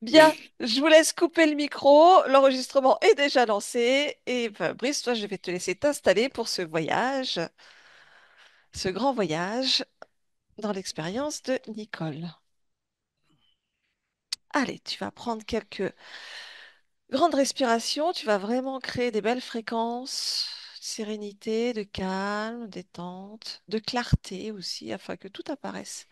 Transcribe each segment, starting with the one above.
Bien, je vous laisse couper le micro. L'enregistrement est déjà lancé. Et Fabrice, toi, je vais te laisser t'installer pour ce voyage, ce grand voyage dans l'expérience de Nicole. Allez, tu vas prendre quelques grandes respirations. Tu vas vraiment créer des belles fréquences de sérénité, de calme, détente, de clarté aussi, afin que tout apparaisse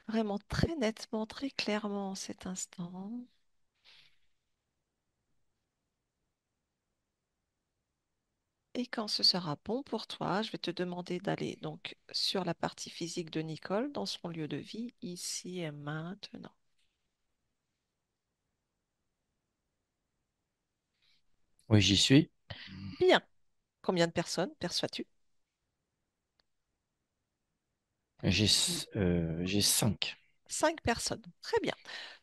vraiment très nettement, très clairement en cet instant. Et quand ce sera bon pour toi, je vais te demander d'aller donc sur la partie physique de Nicole, dans son lieu de vie, ici et maintenant. Oui, j'y suis. Bien. Combien de personnes perçois-tu? J'ai 5. 5 personnes. Très bien.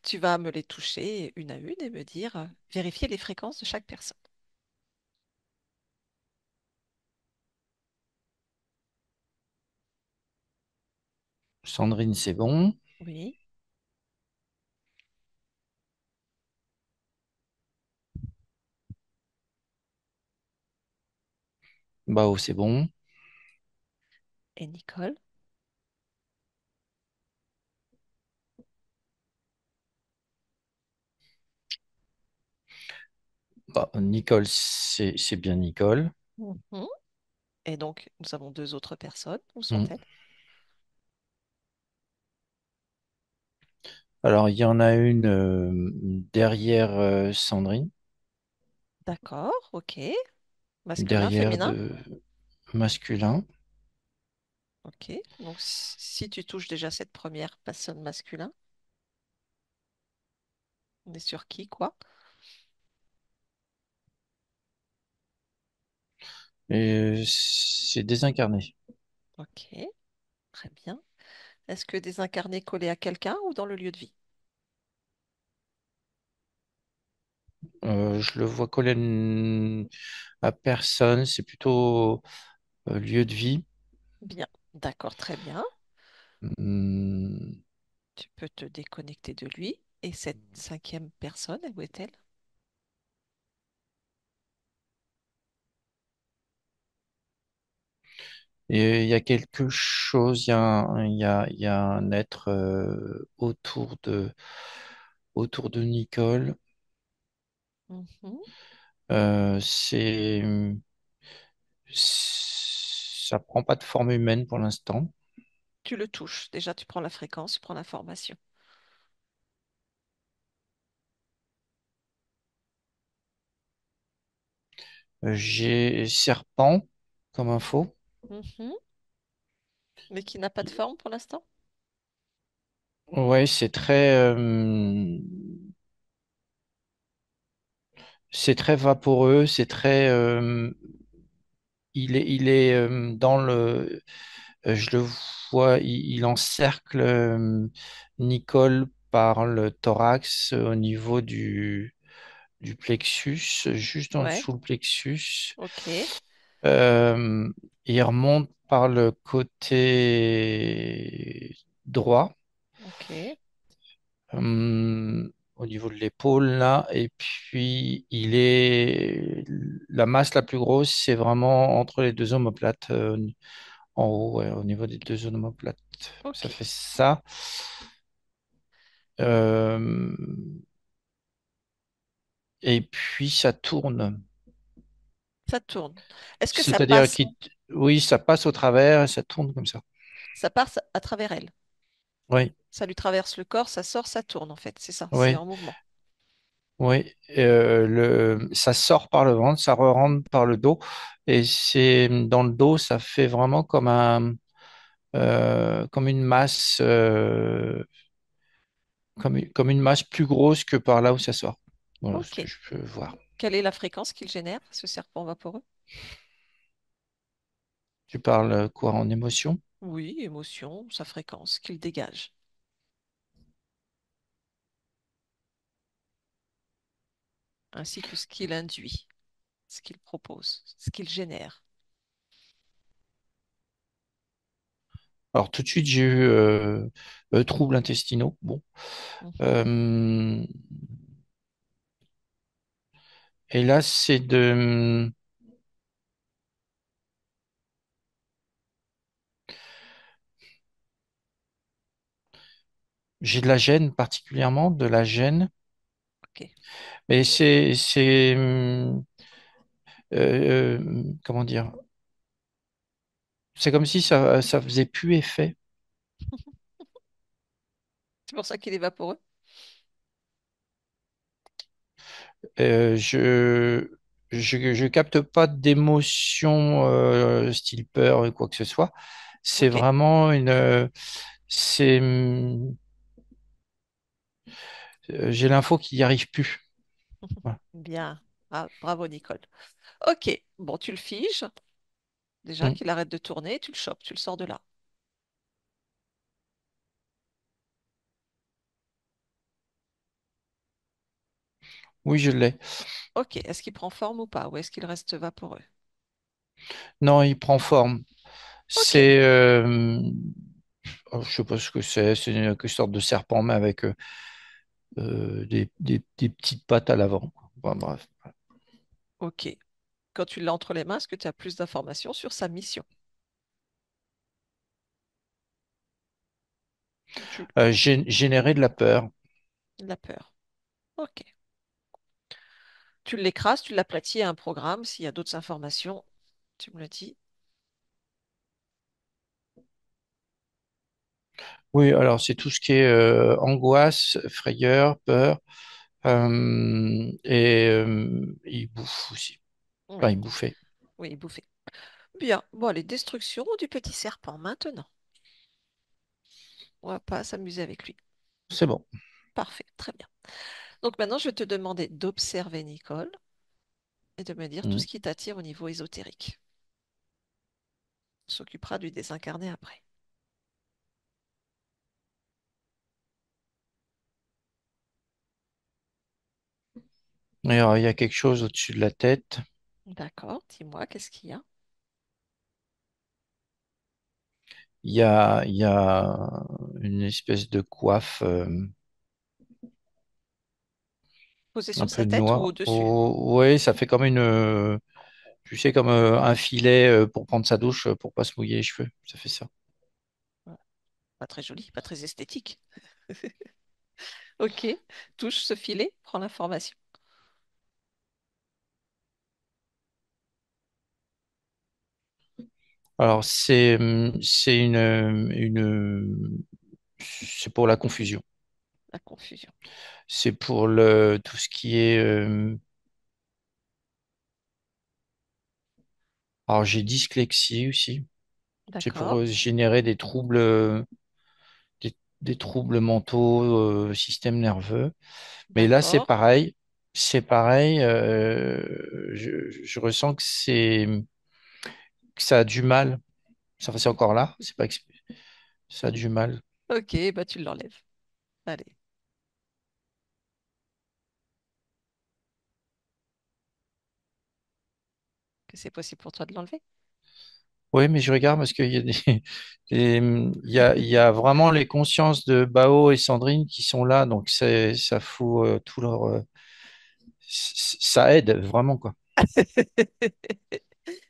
Tu vas me les toucher une à une et me dire, vérifier les fréquences de chaque personne. Sandrine, c'est bon. Oui. Bao, c'est bon. Et Nicole? Bah, Nicole, c'est bien Nicole. Mhm. Et donc, nous avons deux autres personnes. Où Hmm. sont-elles? Alors, il y en a une derrière Sandrine, D'accord, ok. Masculin, derrière féminin? de masculin. Ok. Donc, si tu touches déjà cette première personne masculin, on est sur qui, quoi? Et c'est désincarné. Ok, très bien. Est-ce que désincarné collé à quelqu'un ou dans le lieu de vie? Je le vois collé à personne. C'est plutôt lieu de vie. Bien, d'accord, très bien. Hmm. Tu peux te déconnecter de lui. Et cette cinquième personne, où est-elle? Et il y a quelque chose, il y a un être autour de Nicole. Mhm. Euh, c'est, ça prend pas de forme humaine pour l'instant. Tu le touches. Déjà, tu prends la fréquence, tu prends l'information. J'ai serpent comme info. Mhm. Mais qui n'a pas de forme pour l'instant? Ouais, c'est très vaporeux, il est dans le, je le vois, il encercle Nicole par le thorax au niveau du plexus, juste en Ouais, dessous le plexus. ok, Euh, il remonte par le côté droit, ok, au niveau de l'épaule là, et puis la masse la plus grosse, c'est vraiment entre les deux omoplates, en haut, ouais, au niveau des deux omoplates. ok. Ça fait ça. Euh, et puis ça tourne. Ça tourne. Est-ce que ça C'est-à-dire passe, qu'il, oui, ça passe au travers et ça tourne comme ça. ça passe à travers elle? Oui, Ça lui traverse le corps, ça sort, ça tourne en fait. C'est ça, c'est oui, en mouvement. oui. Ça sort par le ventre, ça re-rentre par le dos. Et c'est dans le dos, ça fait vraiment comme une masse, comme une masse plus grosse que par là où ça sort. Voilà ce Ok. que je peux voir. Quelle est la fréquence qu'il génère, ce serpent vaporeux? Tu parles quoi en émotion? Oui, émotion, sa fréquence qu'il dégage, ainsi que ce qu'il induit, ce qu'il propose, ce qu'il génère. Alors tout de suite, j'ai eu troubles intestinaux. Bon. Mhm. Euh, et là, j'ai de la gêne particulièrement, de la gêne. Ok. Mais comment dire, c'est comme si ça faisait plus effet. C'est pour ça qu'il est vaporeux. Je capte pas d'émotion style peur ou quoi que ce soit. C'est Ok. vraiment c'est, j'ai l'info qu'il n'y arrive plus. Voilà. Bien. Ah, bravo, Nicole. Ok. Bon, tu le figes. Déjà, Mm. qu'il arrête de tourner, tu le chopes, tu le sors de là. Oui, je l'ai. Ok. Est-ce qu'il prend forme ou pas? Ou est-ce qu'il reste vaporeux? Non, il prend forme. Ok. C'est, je sais pas ce que c'est une sorte de serpent, mais avec des petites pattes à l'avant. Enfin, bref. Ok. Quand tu l'as entre les mains, est-ce que tu as plus d'informations sur sa mission? Ou tu Générer de la peur. la peur? Ok. Tu l'écrases, tu l'aplatis à un programme. S'il y a d'autres informations, tu me le dis. Oui, alors c'est tout ce qui est angoisse, frayeur, peur, et il bouffe aussi. Enfin, Oui, il bouffait. oui, bouffé. Bien. Bon, les destructions du petit serpent maintenant. On va pas s'amuser avec lui. C'est bon. Parfait, très bien. Donc maintenant, je vais te demander d'observer Nicole et de me dire tout Mm. ce qui t'attire au niveau ésotérique. On s'occupera du désincarné après. Et alors, il y a quelque chose au-dessus de la tête. D'accord, dis-moi, qu'est-ce qu'il y a? Il y a une espèce de coiffe Posé un sur sa peu tête ou noire. au-dessus? Oh, ouais, ça fait comme tu sais, comme un filet pour prendre sa douche pour pas se mouiller les cheveux. Ça fait ça. Voilà. Pas très joli, pas très esthétique. Ok, touche ce filet, prends l'information. Alors, c'est pour la confusion. La confusion. C'est pour tout ce qui est. Alors, j'ai dyslexie aussi. C'est pour D'accord, générer des troubles mentaux, système nerveux. Mais là, c'est d'accord. pareil. C'est pareil. Je ressens que ça a du mal. Ça, c'est encore là. C'est pas, ça a du mal. Ok, bah tu l'enlèves. Allez, que c'est possible pour toi de l'enlever? Oui, mais je regarde parce qu'il y a il y a vraiment les consciences de Bao et Sandrine qui sont là. Donc, ça fout tout ça aide vraiment, quoi.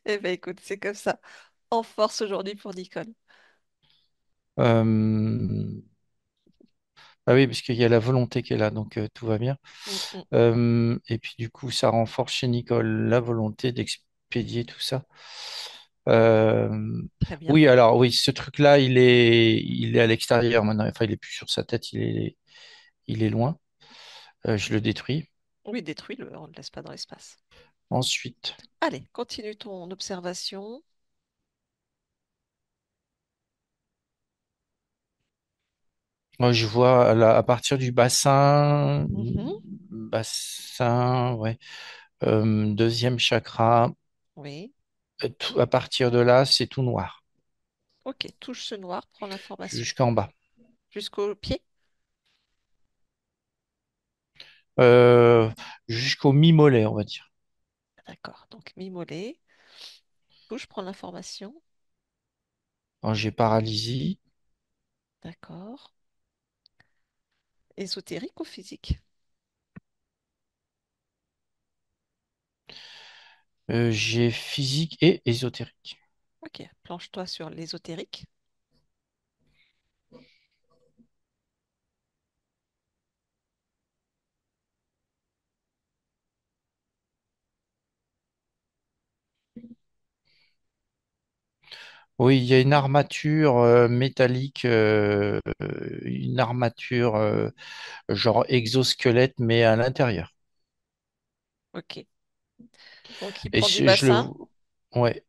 Eh ben écoute, c'est comme ça. En force aujourd'hui pour Nicole. Euh, Ah oui, parce qu'il y a la volonté qui est là, donc tout va bien. Mm, mm. Et puis du coup, ça renforce chez Nicole la volonté d'expédier tout ça. Très bien. Oui, alors oui, ce truc-là, il est à l'extérieur maintenant. Enfin, il est plus sur sa tête, il est loin. Je le détruis. Oui, détruis-le, on ne le laisse pas dans l'espace. Ensuite, Allez, continue ton observation. moi, je vois là, à partir du Mhm. ouais, deuxième chakra. Oui. À partir de là, c'est tout noir Ok, touche ce noir, prends l'information. jusqu'en bas. Jusqu'au pied? euh, Jusqu'au mi-mollet, on va dire. D'accord, donc mi-mollet. Touche, prends l'information. Alors, j'ai paralysie, D'accord. Ésotérique ou physique? j'ai physique et ésotérique. Ok, planche-toi sur l'ésotérique. Oui, il y a une armature métallique, une armature genre exosquelette, mais à l'intérieur. Ok. Donc, il Et prend du je le, bassin. ouais.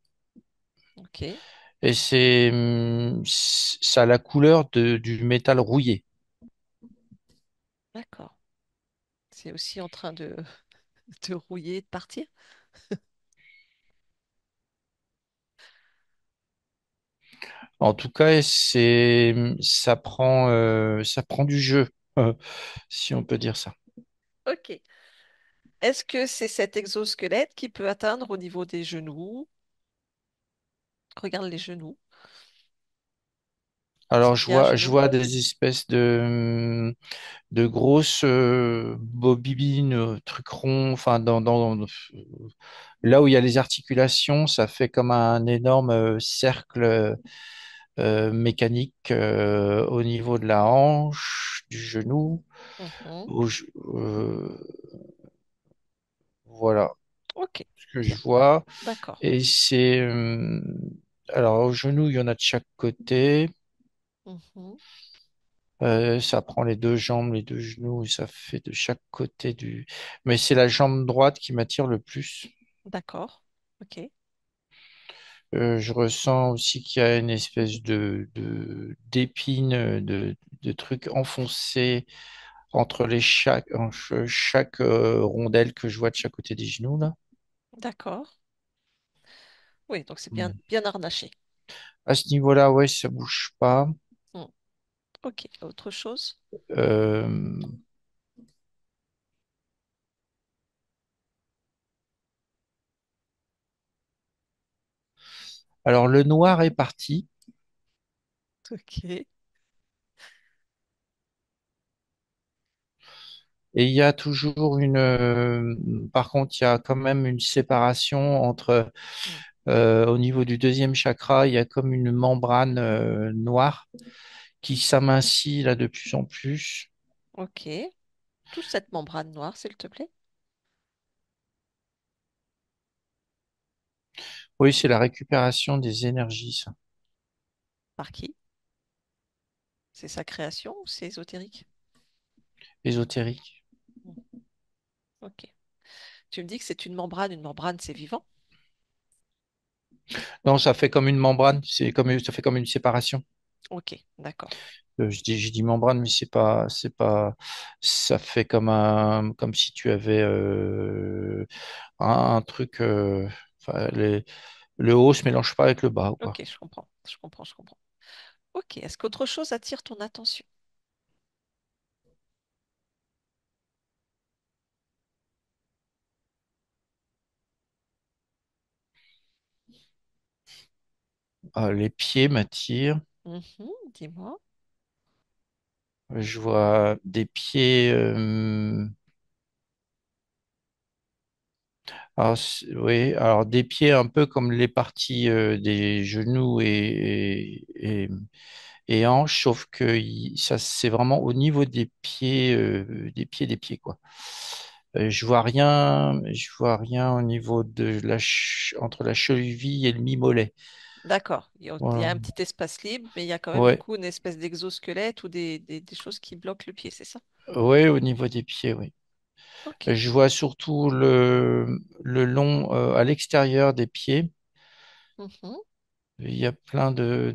Ok, Et ça a la couleur du métal rouillé. d'accord. C'est aussi en train de, de rouiller, de partir. En tout cas, ça prend du jeu, si on peut dire ça. Ok. Est-ce que c'est cet exosquelette qui peut atteindre au niveau des genoux? Regarde les genoux. Est-ce Alors, qu'il y a un je genou? vois des espèces de grosses bobines, trucs ronds, enfin, là où il y a les articulations, ça fait comme un énorme cercle mécanique au niveau de la hanche, du genou. Mhm. Au ge- euh, voilà Ok, ce que je bien, vois. d'accord. Et alors, au genou, il y en a de chaque côté. Mhm. Ça prend les deux jambes, les deux genoux, et ça fait de chaque côté du. Mais c'est la jambe droite qui m'attire le plus. D'accord. Ok, Je ressens aussi qu'il y a une espèce d'épine, de trucs enfoncés entre chaque rondelle que je vois de chaque côté des genoux, là. d'accord. Oui, donc c'est bien, Hmm. bien harnaché. À ce niveau-là, ouais, ça bouge pas. Hmm. Ok, autre chose? Euh, alors, le noir est parti. Ok. Et il y a toujours par contre, il y a quand même une séparation entre, Hmm. au niveau du deuxième chakra, il y a comme une membrane noire qui s'amincit là de plus en plus. Ok. Touche cette membrane noire, s'il te plaît. Oui, c'est la récupération des énergies, ça, Par qui? C'est sa création ou c'est ésotérique? ésotérique. Hmm. Ok. Tu me dis que c'est une membrane. Une membrane, c'est vivant? Non, ça fait comme une membrane, ça fait comme une séparation. Ok, d'accord. Je dis membrane, mais ça fait comme si tu avais un truc, enfin, le haut se mélange pas avec le bas, quoi. Ok, je comprends. Je comprends, je comprends. Ok, est-ce qu'autre chose attire ton attention? Les pieds m'attirent. Mhm, dis-moi. Je vois des pieds. Oui, alors des pieds un peu comme les parties des genoux et hanches, sauf que ça c'est vraiment au niveau des pieds, quoi. Je vois rien au niveau de entre la cheville et le mi-mollet. D'accord. Il y a Voilà. un petit espace libre, mais il y a quand même du Ouais, coup une espèce d'exosquelette ou des choses qui bloquent le pied, c'est ça? ouais, au niveau des pieds, oui. Ok. Je vois surtout le long à l'extérieur des pieds. Mhm. Il y a plein de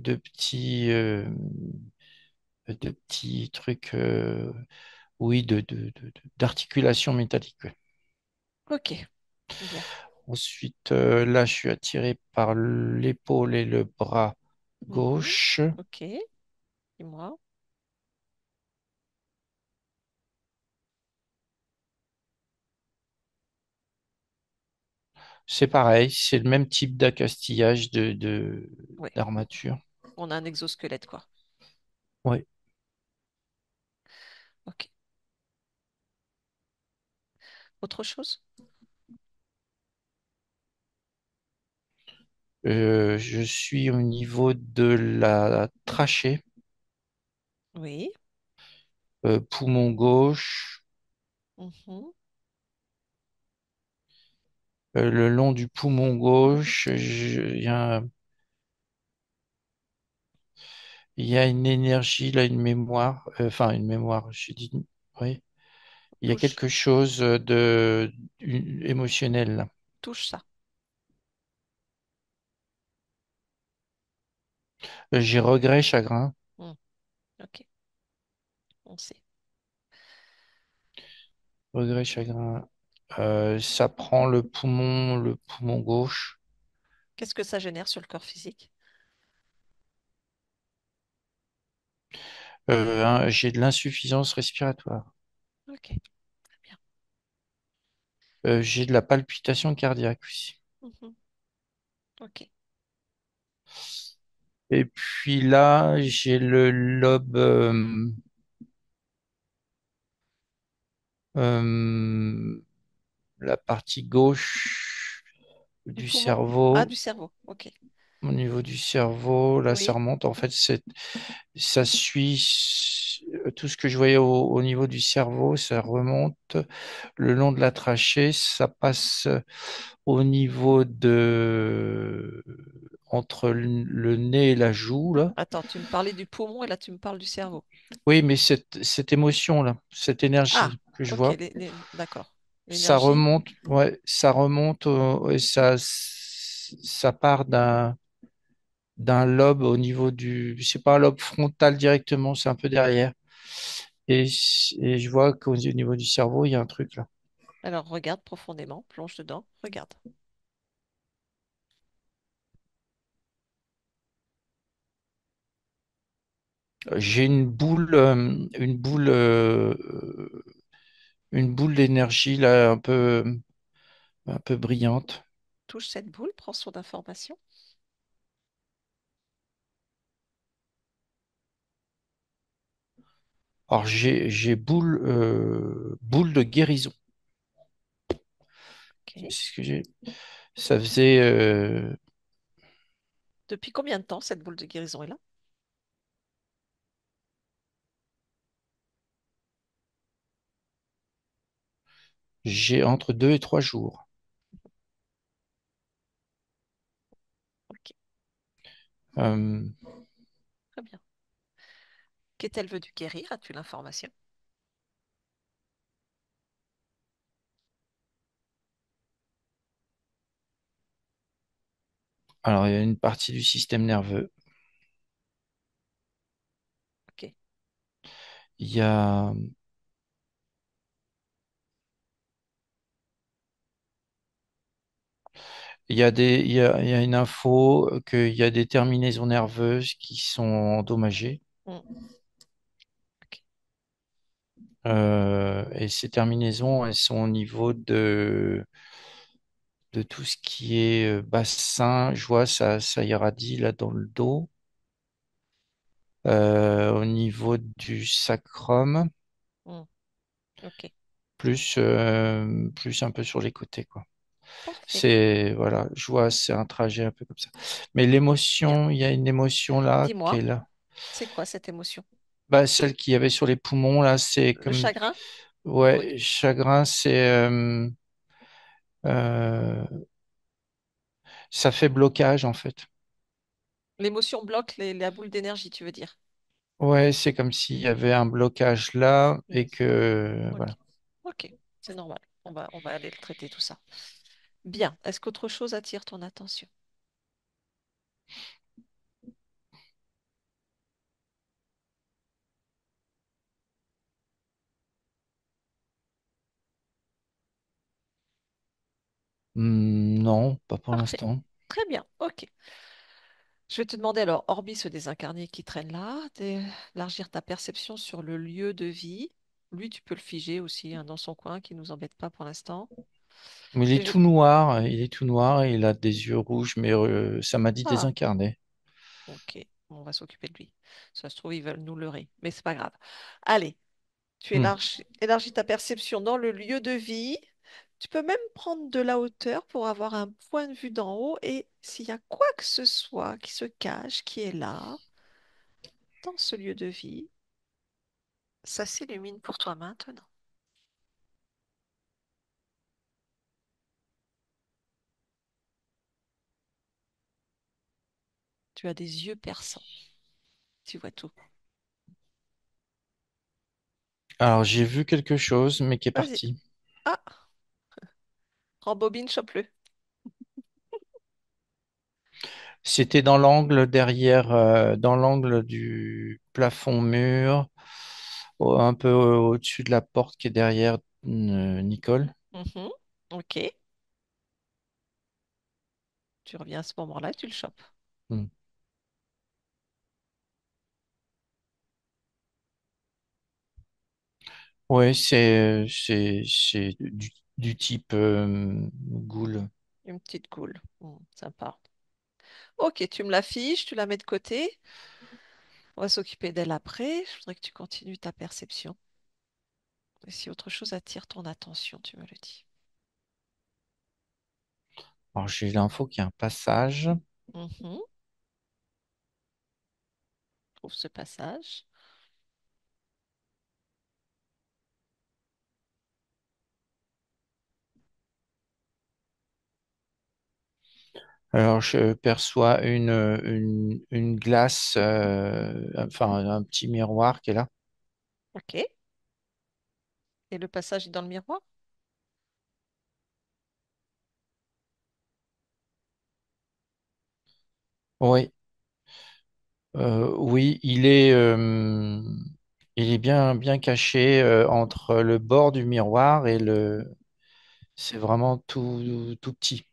petits trucs, oui, d'articulation métallique. Ouais. Ok, bien. Ensuite, là, je suis attiré par l'épaule et le bras Mhm. gauche. Ok, dis-moi. C'est pareil, c'est le même type d'accastillage Oui. d'armature. On a un exosquelette, quoi. Ouais. Ok. Autre chose? Je suis au niveau de la trachée, Oui. poumon gauche, Mhm. le long du poumon gauche, il y a une énergie, là, une mémoire, enfin une mémoire, je dis, oui, il y a Touche, quelque chose émotionnel là. touche ça. J'ai regret, chagrin, Hmm. Ok, on sait. regret, chagrin. Ça prend le poumon gauche. Qu'est-ce que ça génère sur le corps physique? J'ai de l'insuffisance respiratoire. Ok, très bien. J'ai de la palpitation cardiaque aussi. Mhm. Ok. Et puis là, j'ai le lobe, euh, la partie gauche Du du poumon? Ah, cerveau. du cerveau. Ok. Au niveau du cerveau, là, ça Oui. remonte. En fait, ça suit tout ce que je voyais au niveau du cerveau, ça remonte le long de la trachée, ça passe au niveau entre le nez et la joue, là. Attends, tu me parlais du poumon et là tu me parles du cerveau. Oui, mais cette émotion-là, cette Ah, énergie que je ok, vois, d'accord. ça L'énergie. remonte, ouais, ça remonte et ça part d'un lobe au niveau c'est pas un lobe frontal directement, c'est un peu derrière. Et je vois qu'au niveau du cerveau, il y a un truc là. Alors regarde profondément, plonge dedans, regarde. J'ai une boule d'énergie là, un peu brillante. Touche cette boule, prends son information. Alors j'ai boule de guérison. C'est Ok. ce que j'ai. Ça faisait, Depuis combien de temps cette boule de guérison est là? j'ai entre 2 et 3 jours. Ok, Euh, très bien. Qu'est-elle venue guérir? As-tu l'information? alors il y a une partie du système nerveux. Ok. Il y a il y a une info qu'il y a des terminaisons nerveuses qui sont endommagées. Hmm. Ok. Et ces terminaisons, elles sont au niveau de tout ce qui est bassin. Je vois, ça irradie là dans le dos. Au niveau du sacrum, Hmm. Ok. plus un peu sur les côtés, quoi. Parfait. Voilà, je vois, c'est un trajet un peu comme ça. Mais Bien. il y a une émotion là qui est Dis-moi, là. c'est quoi cette émotion? Bah, celle qu'il y avait sur les poumons, là, c'est Le comme, chagrin? Oui. ouais, chagrin, euh, ça fait blocage, en fait. L'émotion bloque la boule d'énergie, tu veux dire? Ouais, c'est comme s'il y avait un blocage là et que, Ok. voilà. Ok. C'est normal. On va aller le traiter tout ça. Bien. Est-ce qu'autre chose attire ton attention? Non, pas pour Parfait. l'instant. Très bien. Ok. Je vais te demander alors, hormis ce désincarné qui traîne là, d'élargir ta perception sur le lieu de vie. Lui, tu peux le figer aussi hein, dans son coin, qui nous embête pas pour l'instant. Mais Et je... il est tout noir et il a des yeux rouges, mais ça m'a dit Ah, désincarné. ok. On va s'occuper de lui. Ça se trouve, ils veulent nous leurrer, mais c'est pas grave. Allez, tu Hmm. élargis ta perception dans le lieu de vie. Tu peux même prendre de la hauteur pour avoir un point de vue d'en haut et s'il y a quoi que ce soit qui se cache, qui est là, dans ce lieu de vie, ça s'illumine pour toi maintenant. Tu as des yeux perçants. Tu vois tout. Alors, j'ai vu quelque chose, mais qui est Vas-y. parti. Ah, rembobine, chope-le. C'était dans l'angle derrière, dans l'angle du plafond mur, un peu au-dessus de la porte qui est derrière Nicole. Mhm. Ok. Tu reviens à ce moment-là, tu le chopes. Hmm. Ouais, c'est du type ghoul. Une petite coule. Sympa. Ok, tu me l'affiches, tu la mets de côté. On va s'occuper d'elle après. Je voudrais que tu continues ta perception. Et si autre chose attire ton attention, tu me le dis. Alors, j'ai l'info qu'il y a un passage. Mhm. Trouve ce passage. Alors, je perçois une glace, enfin, un petit miroir qui est là. Ok. Et le passage est dans le miroir? Oui, oui, il est bien, bien caché entre le bord du miroir et le. C'est vraiment tout petit.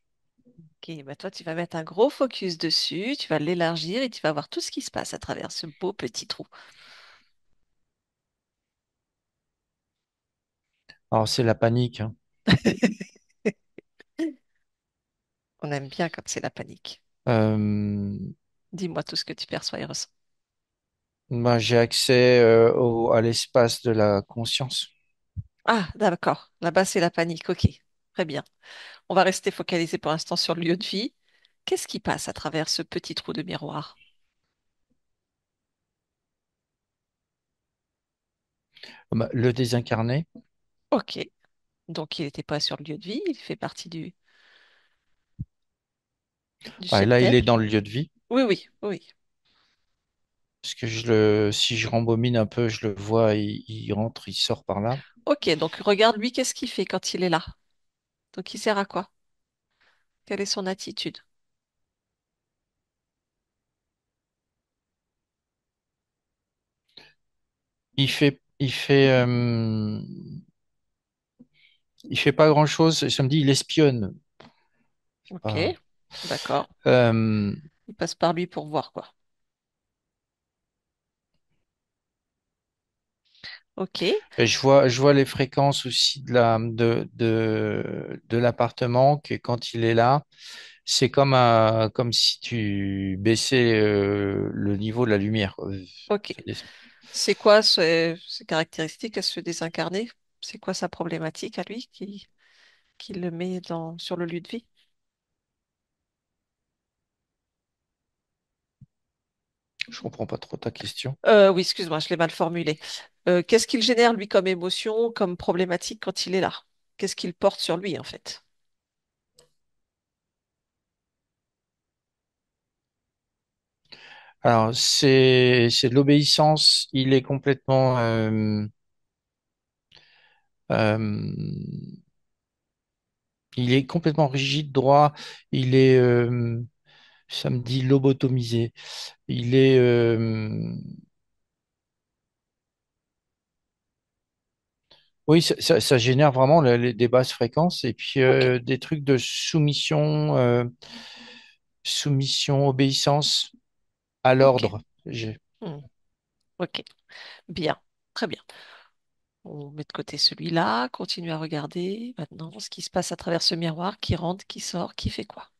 Ok, bah toi, tu vas mettre un gros focus dessus, tu vas l'élargir et tu vas voir tout ce qui se passe à travers ce beau petit trou. Alors, c'est la panique, hein. On aime bien quand c'est la panique. Euh, Dis-moi tout ce que tu perçois et ressens. Moi, j'ai accès à l'espace de la conscience. Ah, d'accord. Là-bas, c'est la panique. Ok, très bien. On va rester focalisé pour l'instant sur le lieu de vie. Qu'est-ce qui passe à travers ce petit trou de miroir? Bah, le désincarné, Ok, donc il n'était pas sur le lieu de vie, il fait partie du bah, là, il est cheptel. dans le lieu de vie. Oui, oui, oui. Parce que si je rembobine un peu, je le vois, il rentre, il sort par là. Ok, donc regarde lui, qu'est-ce qu'il fait quand il est là? Donc il sert à quoi? Quelle est son attitude? Il fait pas grand-chose. Ça me dit, il espionne. Ok, Ah. d'accord. Euh, Il passe par lui pour voir quoi. Ok, et je vois les fréquences aussi de l'appartement, que quand il est là, c'est comme si tu baissais le niveau de la lumière, quoi. ok. Ça descend. C'est quoi ses caractéristiques à se désincarner? C'est quoi sa problématique à lui qui le met sur le lieu de vie? Je comprends pas trop ta question. Oui, excuse-moi, je l'ai mal formulé. Qu'est-ce qu'il génère lui comme émotion, comme problématique quand il est là? Qu'est-ce qu'il porte sur lui en fait? Alors, c'est de l'obéissance. Euh, il est complètement rigide, droit. Il est, ça me dit lobotomisé. Il est, oui, ça génère vraiment des basses fréquences et puis Ok, des trucs de soumission, obéissance à ok. l'ordre. Hmm, ok, bien, très bien. On met de côté celui-là, continue à regarder maintenant ce qui se passe à travers ce miroir, qui rentre, qui sort, qui fait quoi.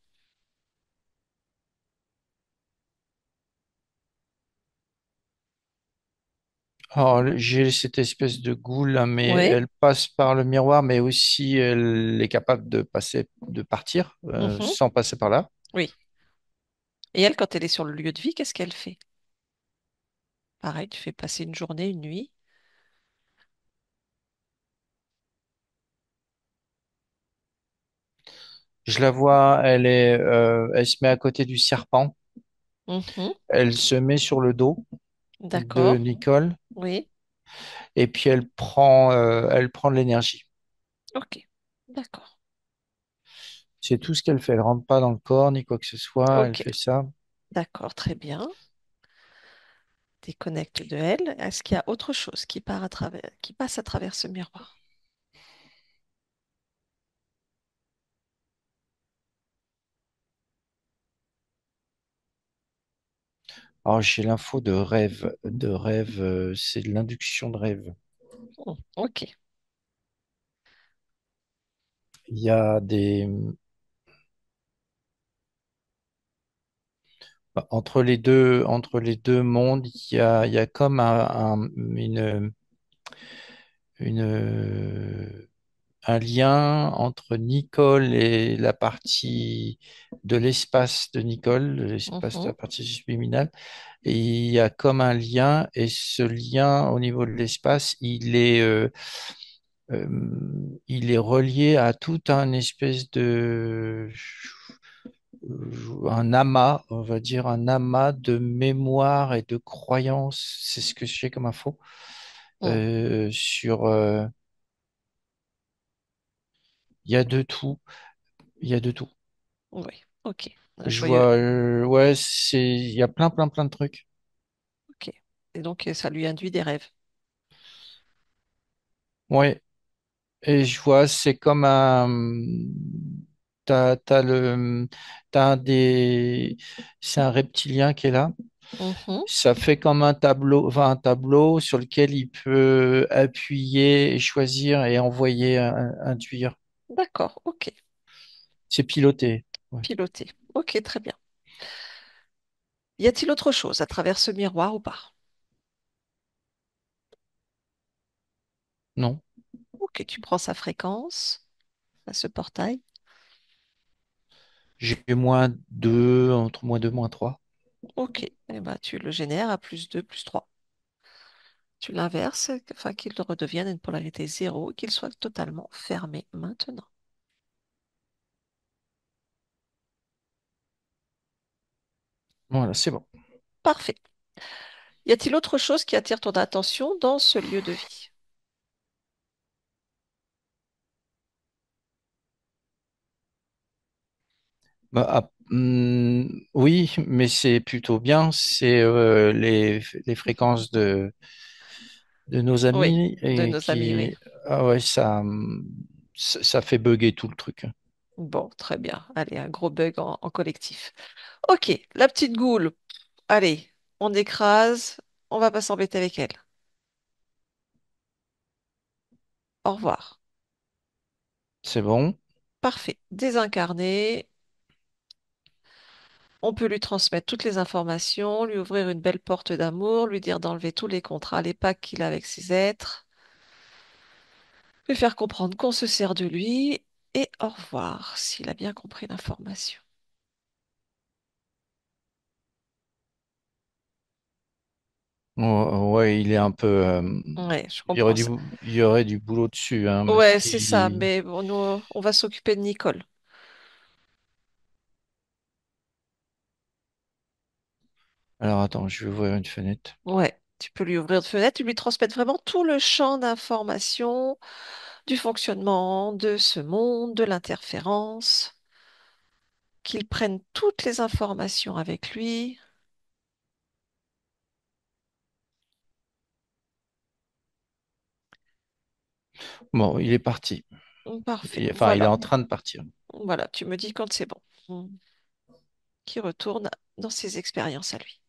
Alors, j'ai cette espèce de goule là, mais Oui. elle passe par le miroir, mais aussi elle est capable de passer, de partir Mhm. sans passer par là. Oui. Et elle, quand elle est sur le lieu de vie, qu'est-ce qu'elle fait? Pareil, tu fais passer une journée, une nuit. Je la vois, elle se met à côté du serpent. Mhm. Elle se met sur le dos de D'accord. Nicole Oui. et puis elle prend de l'énergie. Ok. D'accord. C'est tout ce qu'elle fait. Elle rentre pas dans le corps ni quoi que ce soit. Elle Ok. fait ça. D'accord. Très bien. Déconnecte de elle. Est-ce qu'il y a autre chose qui passe à travers ce miroir? Alors j'ai l'info de rêve. De rêve, c'est de l'induction de rêve. Ok. Il y a entre les deux mondes, il y a comme une, un lien entre Nicole et la partie de l'espace de Nicole, de l'espace de Mhm. la partie subliminale. Et il y a comme un lien, et ce lien au niveau de l'espace, il est relié à tout un espèce de un amas, on va dire un amas de mémoire et de croyances. C'est ce que j'ai comme info Mm. sur. Il y a de tout. Il y a de tout. Oui. Ok. Un Je joyeux. vois, ouais, il y a plein de trucs. Ok. Et donc, ça lui induit des rêves. Ouais, et je vois, c'est comme t'as le, t'as un des, c'est un reptilien qui est là. Mhm. Ça fait comme un tableau, enfin un tableau sur lequel il peut appuyer et choisir et envoyer, induire. D'accord. Ok. C'est piloté. Ouais. Piloté. Ok. Très bien. Y a-t-il autre chose à travers ce miroir ou pas? Non, Ok. Tu prends sa fréquence à ce portail. j'ai moins 2, entre moins 2 moins 3. Ok. Et ben, tu le génères à plus 2, plus 3. Tu l'inverses afin qu'il redevienne une polarité zéro et qu'il soit totalement fermé maintenant. Voilà, c'est bon. Parfait. Y a-t-il autre chose qui attire ton attention dans ce lieu de vie? Oui, mais c'est plutôt bien. C'est les fréquences de nos Oui, amis de et nos amis, oui. qui, ah ouais, ça fait bugger tout le truc. Bon, très bien. Allez, un gros bug en collectif. Ok, la petite goule. Allez, on écrase. On va pas s'embêter avec elle. Au revoir. C'est bon. Parfait. Désincarné. On peut lui transmettre toutes les informations, lui ouvrir une belle porte d'amour, lui dire d'enlever tous les contrats, les pactes qu'il a avec ses êtres, lui faire comprendre qu'on se sert de lui, et au revoir, s'il a bien compris l'information. Ouais, ouais, il est un peu. Ouais, je Il y aurait comprends ça. il y aurait du boulot dessus, hein, parce Ouais, c'est ça, qu'il. mais bon, nous, on va s'occuper de Nicole. Alors attends, je vais ouvrir une fenêtre. Ouais, tu peux lui ouvrir de fenêtre, tu lui transmettre vraiment tout le champ d'information du fonctionnement de ce monde, de l'interférence, qu'il prenne toutes les informations avec lui. Bon, il est parti. Parfait, Enfin, il est voilà. en train de partir. Voilà, tu me dis quand c'est bon. Qui retourne dans ses expériences à lui.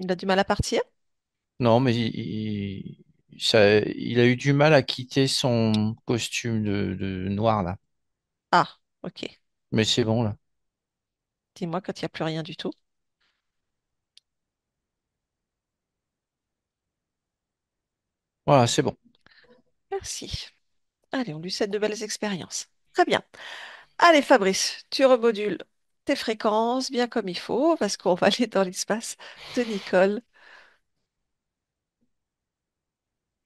Il a du mal à partir? Non, mais il a eu du mal à quitter son costume de noir là. Ah, ok. Mais c'est bon là. Dis-moi quand il n'y a plus rien du tout. Voilà, c'est bon. Merci. Allez, on lui souhaite de belles expériences. Très bien. Allez, Fabrice, tu remodules tes fréquences bien comme il faut parce qu'on va aller dans l'espace de Nicole.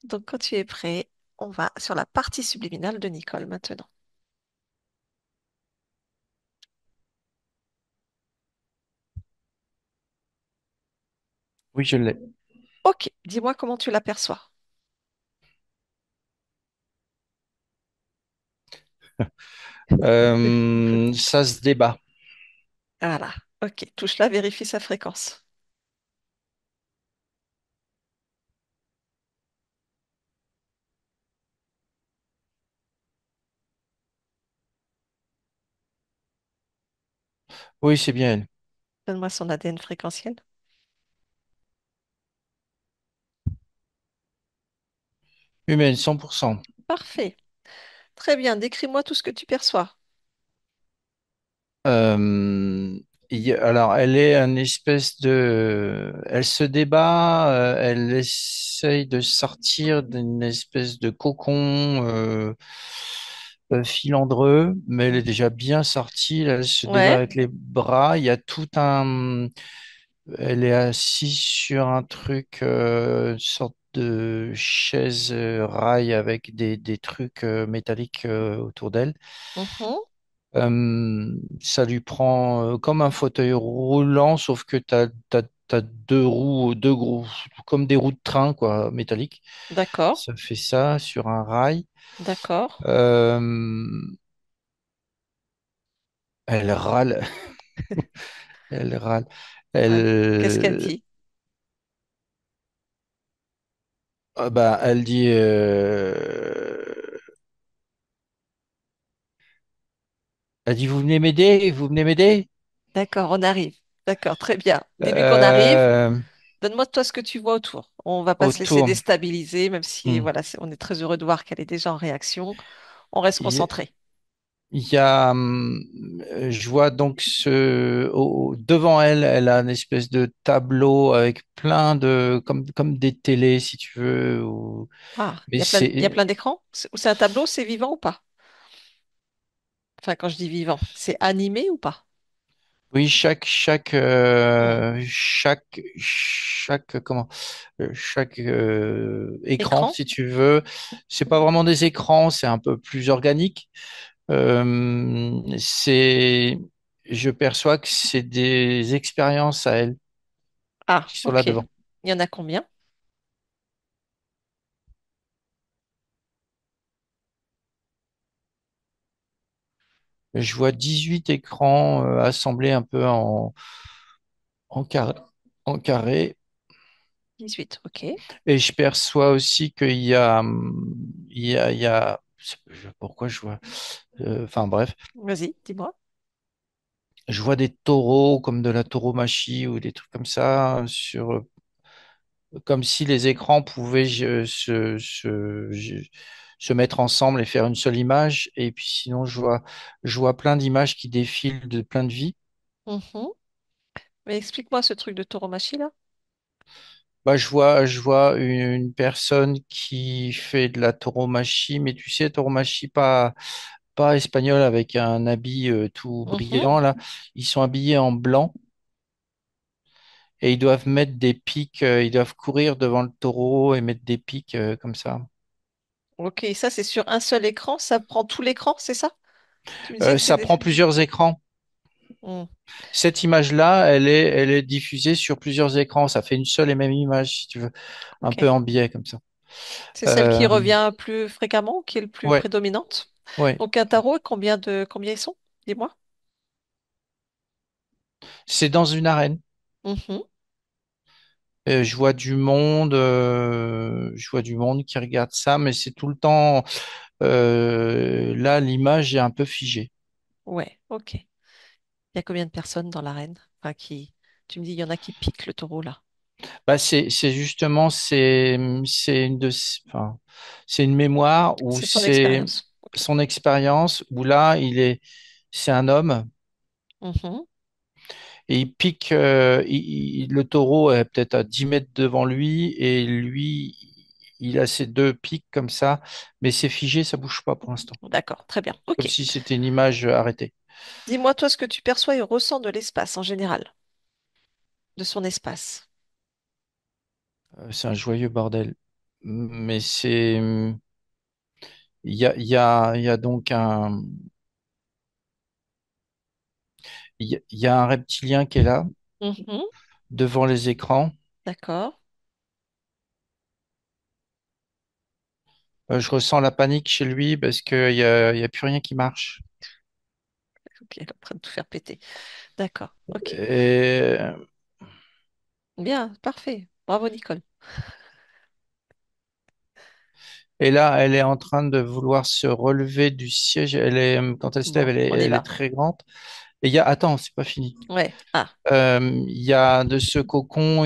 Donc, quand tu es prêt, on va sur la partie subliminale de Nicole maintenant. Oui, je l'ai. Ok, dis-moi comment tu l'aperçois. Ça se débat. Voilà. Ok, touche-la, vérifie sa fréquence. Oui, c'est bien elle. Donne-moi son ADN fréquentiel. Humaine, 100%. Parfait. Très bien, décris-moi tout ce que tu perçois. Euh, alors, elle est une espèce de... Elle se débat, elle essaye de sortir d'une espèce de cocon filandreux, mais elle est déjà bien sortie. Là, elle se débat Ouais. avec les bras. Il y a tout un... Elle est assise sur un truc, une sorte de chaise rail avec des trucs métalliques autour d'elle. Mhm. Ça lui prend comme un fauteuil roulant, sauf que t'as deux roues, comme des roues de train, quoi, métalliques. D'accord, Ça fait ça sur un rail. d'accord. Euh, Elle râle, elle râle. Ouais. Qu'est-ce qu'elle Elle, dit? elle dit, vous venez m'aider, vous venez m'aider. D'accord, on arrive. D'accord, très bien. Dis-lui qu'on arrive. Euh, Donne-moi toi ce que tu vois autour. On va pas se laisser Autour. déstabiliser, même si Hmm. voilà, on est très heureux de voir qu'elle est déjà en réaction. On reste concentré. Il y a, je vois donc devant elle, elle a une espèce de tableau avec plein de, comme des télés, si tu veux. Ah, Mais il y a c'est, plein d'écrans? C'est un tableau, c'est vivant ou pas? Enfin, quand je dis vivant, c'est animé ou pas? oui, Hmm. chaque écran, Écran? si tu veux, c'est pas vraiment des écrans, c'est un peu plus organique. C'est, je perçois que c'est des expériences à elle Ah, qui sont là ok. Il devant. y en a combien? Je vois 18 écrans assemblés un peu en carré, en carré. 18, ok. Et je perçois aussi qu'il y a, il y a, pourquoi je vois, enfin bref, Vas-y, dis-moi. je vois des taureaux comme de la tauromachie ou des trucs comme ça comme si les écrans pouvaient se mettre ensemble et faire une seule image. Et puis sinon, je vois plein d'images qui défilent de plein de vies. Mhm. Mais explique-moi ce truc de tauromachie là. Bah, je vois une personne qui fait de la tauromachie, mais tu sais, tauromachie pas espagnole avec un habit tout Mhm. brillant là. Ils sont habillés en blanc et ils doivent mettre des pics, ils doivent courir devant le taureau et mettre des pics comme ça. Ok, ça c'est sur un seul écran, ça prend tout l'écran, c'est ça? Tu me disais que c'est Ça des... prend plusieurs écrans. Hmm. Cette image-là, elle est diffusée sur plusieurs écrans. Ça fait une seule et même image, si tu veux, un Ok. peu en biais comme ça. C'est celle qui Euh, revient plus fréquemment, qui est le plus ouais, prédominante. ouais. Donc un tarot, combien ils sont? Dis-moi. C'est dans une arène. Mhm. Je vois du monde qui regarde ça, mais c'est tout le temps. Là, l'image est un peu figée. Ouais, ok. Il y a combien de personnes dans l'arène? Enfin, qui... Tu me dis, il y en a qui piquent le taureau là. Bah, c'est justement, enfin, c'est une mémoire où C'est son c'est expérience. Ok. son expérience où là, il est c'est un homme Mhm. et il pique, le taureau est peut-être à 10 mètres devant lui et lui, il a ses deux pics comme ça, mais c'est figé, ça bouge pas pour l'instant, D'accord, très bien. comme Ok. si c'était une image arrêtée. Dis-moi, toi, ce que tu perçois et ressens de l'espace en général, de son espace. C'est un joyeux bordel. Mais il y a donc il y a un reptilien qui est là, Mhm. devant les écrans. D'accord. Je ressens la panique chez lui parce il y a plus rien qui marche. Ok, elle est en train de tout faire péter. D'accord. Ok. Et, Bien, parfait. Bravo, Nicole. et là, elle est en train de vouloir se relever du siège. Quand elle se lève, Bon, on y elle est va. très grande. Et il y a, attends, c'est pas fini. Ouais. Ah. Il y a de ce cocon,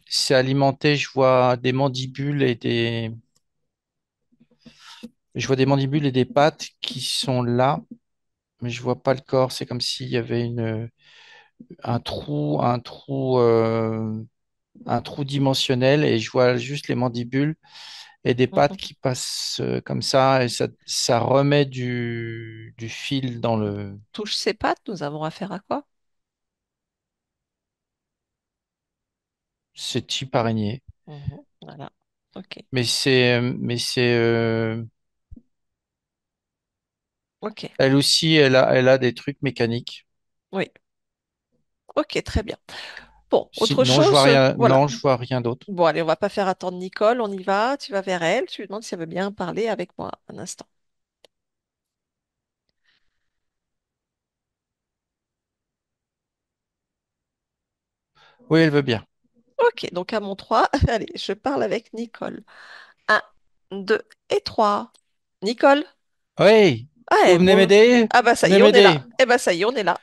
c'est alimenté. Je vois des mandibules et des pattes qui sont là, mais je vois pas le corps. C'est comme s'il y avait un trou dimensionnel et je vois juste les mandibules et des pattes Mhm. qui passent comme ça et ça remet du fil dans Touche ses pattes, nous avons affaire à quoi? ce type araignée. Mhm. Voilà. Ok. Mais Ok. elle aussi, elle a des trucs mécaniques. Oui. Ok, très bien. Bon, autre Non, je vois chose? rien, Voilà. non, je vois rien d'autre. Bon, allez, on va pas faire attendre Nicole. On y va. Tu vas vers elle. Tu lui demandes si elle veut bien parler avec moi un instant. Oui, elle veut bien. Ok, donc à mon 3, allez, je parle avec Nicole. Un, 2 et 3. Nicole? Oui, Ah, vous elle venez bouge. m'aider? Ah bah ça y Venez est, on est m'aider. là. Eh bah ça y est, on est là.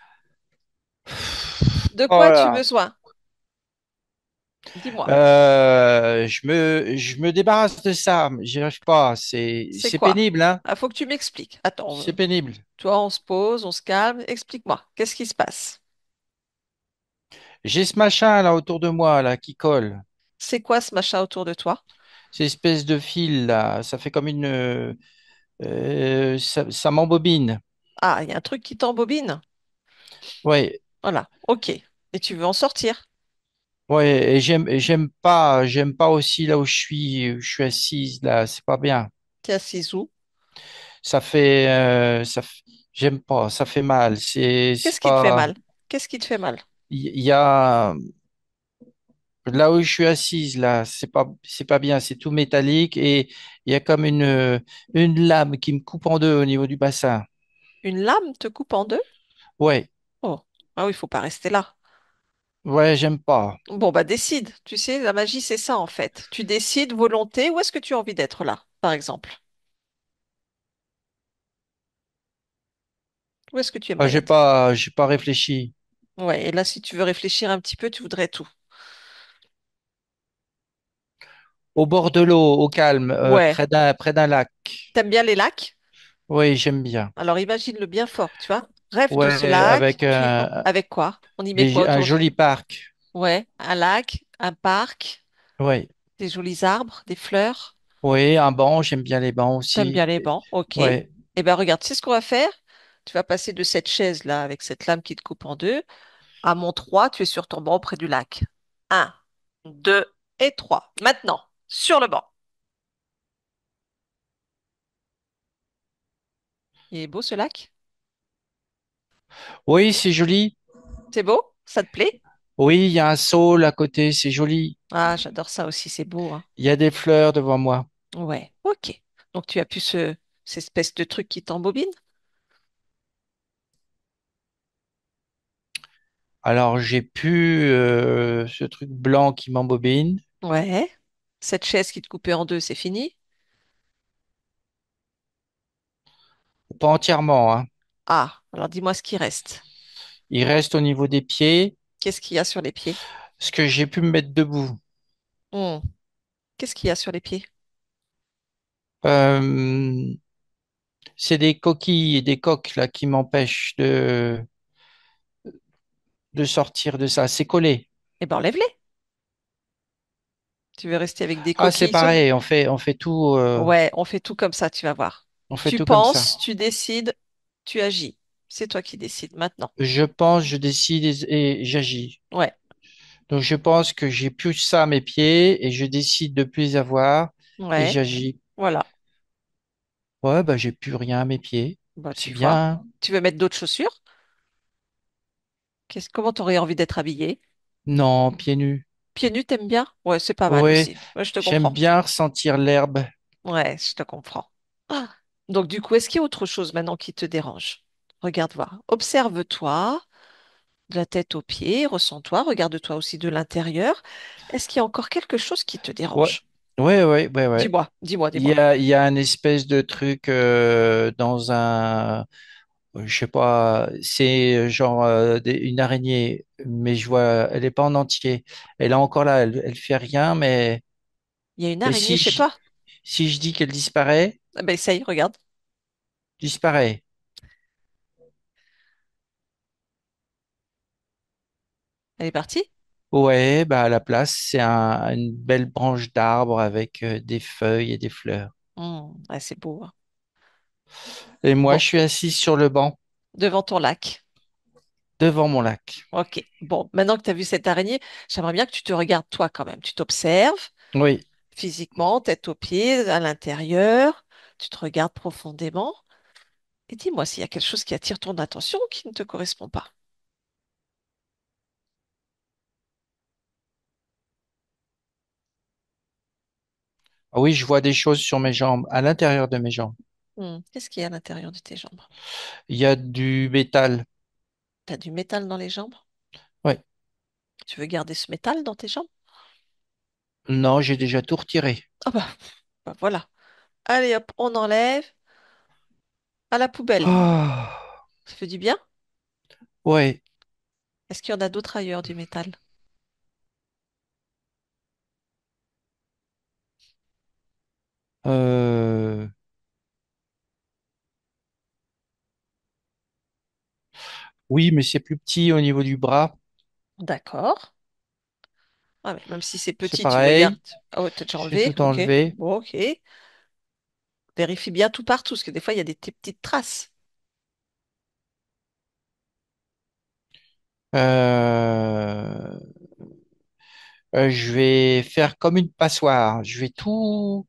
De Oh quoi as-tu là. besoin? Dis-moi. Je me débarrasse de ça. J'y arrive pas. C'est C'est quoi? pénible, hein? Ah, faut que tu m'expliques. Attends, C'est pénible. toi, on se pose, on se calme. Explique-moi. Qu'est-ce qui se passe? J'ai ce machin là autour de moi là qui colle. C'est quoi ce machin autour de toi? Ces espèces de fil là. Ça fait comme ça m'embobine. Ah, il y a un truc qui t'embobine. Ouais, Voilà. Ok. Et tu veux en sortir? ouais. Et j'aime pas aussi là où je suis assise là. C'est pas bien. T'es assise où? Ça fait, j'aime pas. Ça fait mal. C'est Qu'est-ce qui te fait pas. mal? Qu'est-ce qui te fait mal? Il y a là où je suis assise là. C'est pas bien. C'est tout métallique et il y a comme une lame qui me coupe en deux au niveau du bassin. Une lame te coupe en deux? Ouais, Oh. Ah oui, il faut pas rester là. ouais. J'aime pas. Bon, bah décide. Tu sais, la magie, c'est ça en fait. Tu décides, volonté, où est-ce que tu as envie d'être là, par exemple? Où est-ce que tu Ah, aimerais être? j'ai pas réfléchi. Ouais, et là, si tu veux réfléchir un petit peu, tu voudrais tout. Au bord de l'eau, au calme, Ouais. près d'un lac. T'aimes bien les lacs? Oui, j'aime bien. Alors imagine-le bien fort, tu vois. Rêve de ce Ouais, lac, avec quoi? On y met quoi un autour de... joli parc. Ouais, un lac, un parc, Oui, des jolis arbres, des fleurs. oui, un banc, j'aime bien les bancs T'aimes bien aussi. les bancs, ok. Ouais. Eh ben regarde, c'est ce qu'on va faire. Tu vas passer de cette chaise-là avec cette lame qui te coupe en deux à mon 3, tu es sur ton banc près du lac. Un, 2 et 3. Maintenant, sur le banc. Il est beau ce lac? Oui, c'est joli. C'est beau? Ça te plaît? Oui, il y a un saule à côté, c'est joli. Ah, j'adore ça aussi, c'est beau, hein. Il y a des fleurs devant moi. Ouais, ok. Donc tu as pu cette espèce de truc qui t'embobine? Alors, j'ai pu ce truc blanc qui m'embobine. Ouais. Cette chaise qui te coupait en deux, c'est fini? Pas entièrement, hein. Ah, alors dis-moi ce qui reste. Il reste au niveau des pieds Qu'est-ce qu'il y a sur les pieds? ce que j'ai pu me mettre debout. Hmm. Qu'est-ce qu'il y a sur les pieds? Euh, c'est des coquilles et des coques là qui m'empêchent de sortir de ça. C'est collé. Eh ben, enlève-les. Tu veux rester avec des Ah, c'est coquilles sur... pareil, on fait tout, Ouais, on fait tout comme ça, tu vas voir. on fait Tu tout comme ça. penses, tu décides, tu agis. C'est toi qui décides maintenant. Je pense, je décide et j'agis. Ouais, Donc je pense que j'ai plus ça à mes pieds et je décide de plus les avoir et ouais, j'agis. voilà. Ouais, bah j'ai plus rien à mes pieds. Bah, C'est tu vois. bien, hein. Tu veux mettre d'autres chaussures? Comment t'aurais envie d'être habillée? Non, pieds nus. Pieds nus, t'aimes bien? Ouais, c'est pas mal Ouais, aussi. Ouais, je te j'aime comprends. bien ressentir l'herbe. Ouais, je te comprends. Ah. Donc, du coup, est-ce qu'il y a autre chose maintenant qui te dérange? Regarde voir. Observe-toi de la tête aux pieds, ressens-toi, regarde-toi aussi de l'intérieur. Est-ce qu'il y a encore quelque chose qui te Ouais, dérange? ouais. Dis-moi, dis-moi, Il y dis-moi. a, il y a un espèce de truc dans je sais pas, c'est genre une araignée, mais je vois, elle est pas en entier. Elle est encore là, elle fait rien, mais Il y a une et araignée chez toi? si je dis qu'elle disparaît, Ah ben, essaye, regarde. disparaît. Elle est partie? Ouais, bah à la place, c'est une belle branche d'arbre avec des feuilles et des fleurs. Ouais, c'est beau, hein. Et moi, Bon, je suis assis sur le banc devant ton lac. devant mon lac. Ok. Bon, maintenant que tu as vu cette araignée, j'aimerais bien que tu te regardes toi quand même. Tu t'observes Oui. physiquement, tête aux pieds, à l'intérieur. Tu te regardes profondément. Et dis-moi s'il y a quelque chose qui attire ton attention ou qui ne te correspond pas. Ah oui, je vois des choses sur mes jambes, à l'intérieur de mes jambes. Qu'est-ce qu'il y a à l'intérieur de tes jambes? Il y a du métal. Tu as du métal dans les jambes? Oui. Tu veux garder ce métal dans tes jambes? Non, j'ai déjà tout retiré. Ah bah voilà. Allez hop, on enlève à la poubelle. Ah, Ça fait du bien? ouais. Est-ce qu'il y en a d'autres ailleurs du métal? Euh, Oui, mais c'est plus petit au niveau du bras. D'accord. Ah, mais même si c'est C'est petit, tu veux garder. pareil. Ah ouais, t'as déjà J'ai enlevé? tout Ok. enlevé. Bon, ok. Vérifie bien tout partout, parce que des fois, il y a des petites traces. Euh, je vais faire comme une passoire. Je vais tout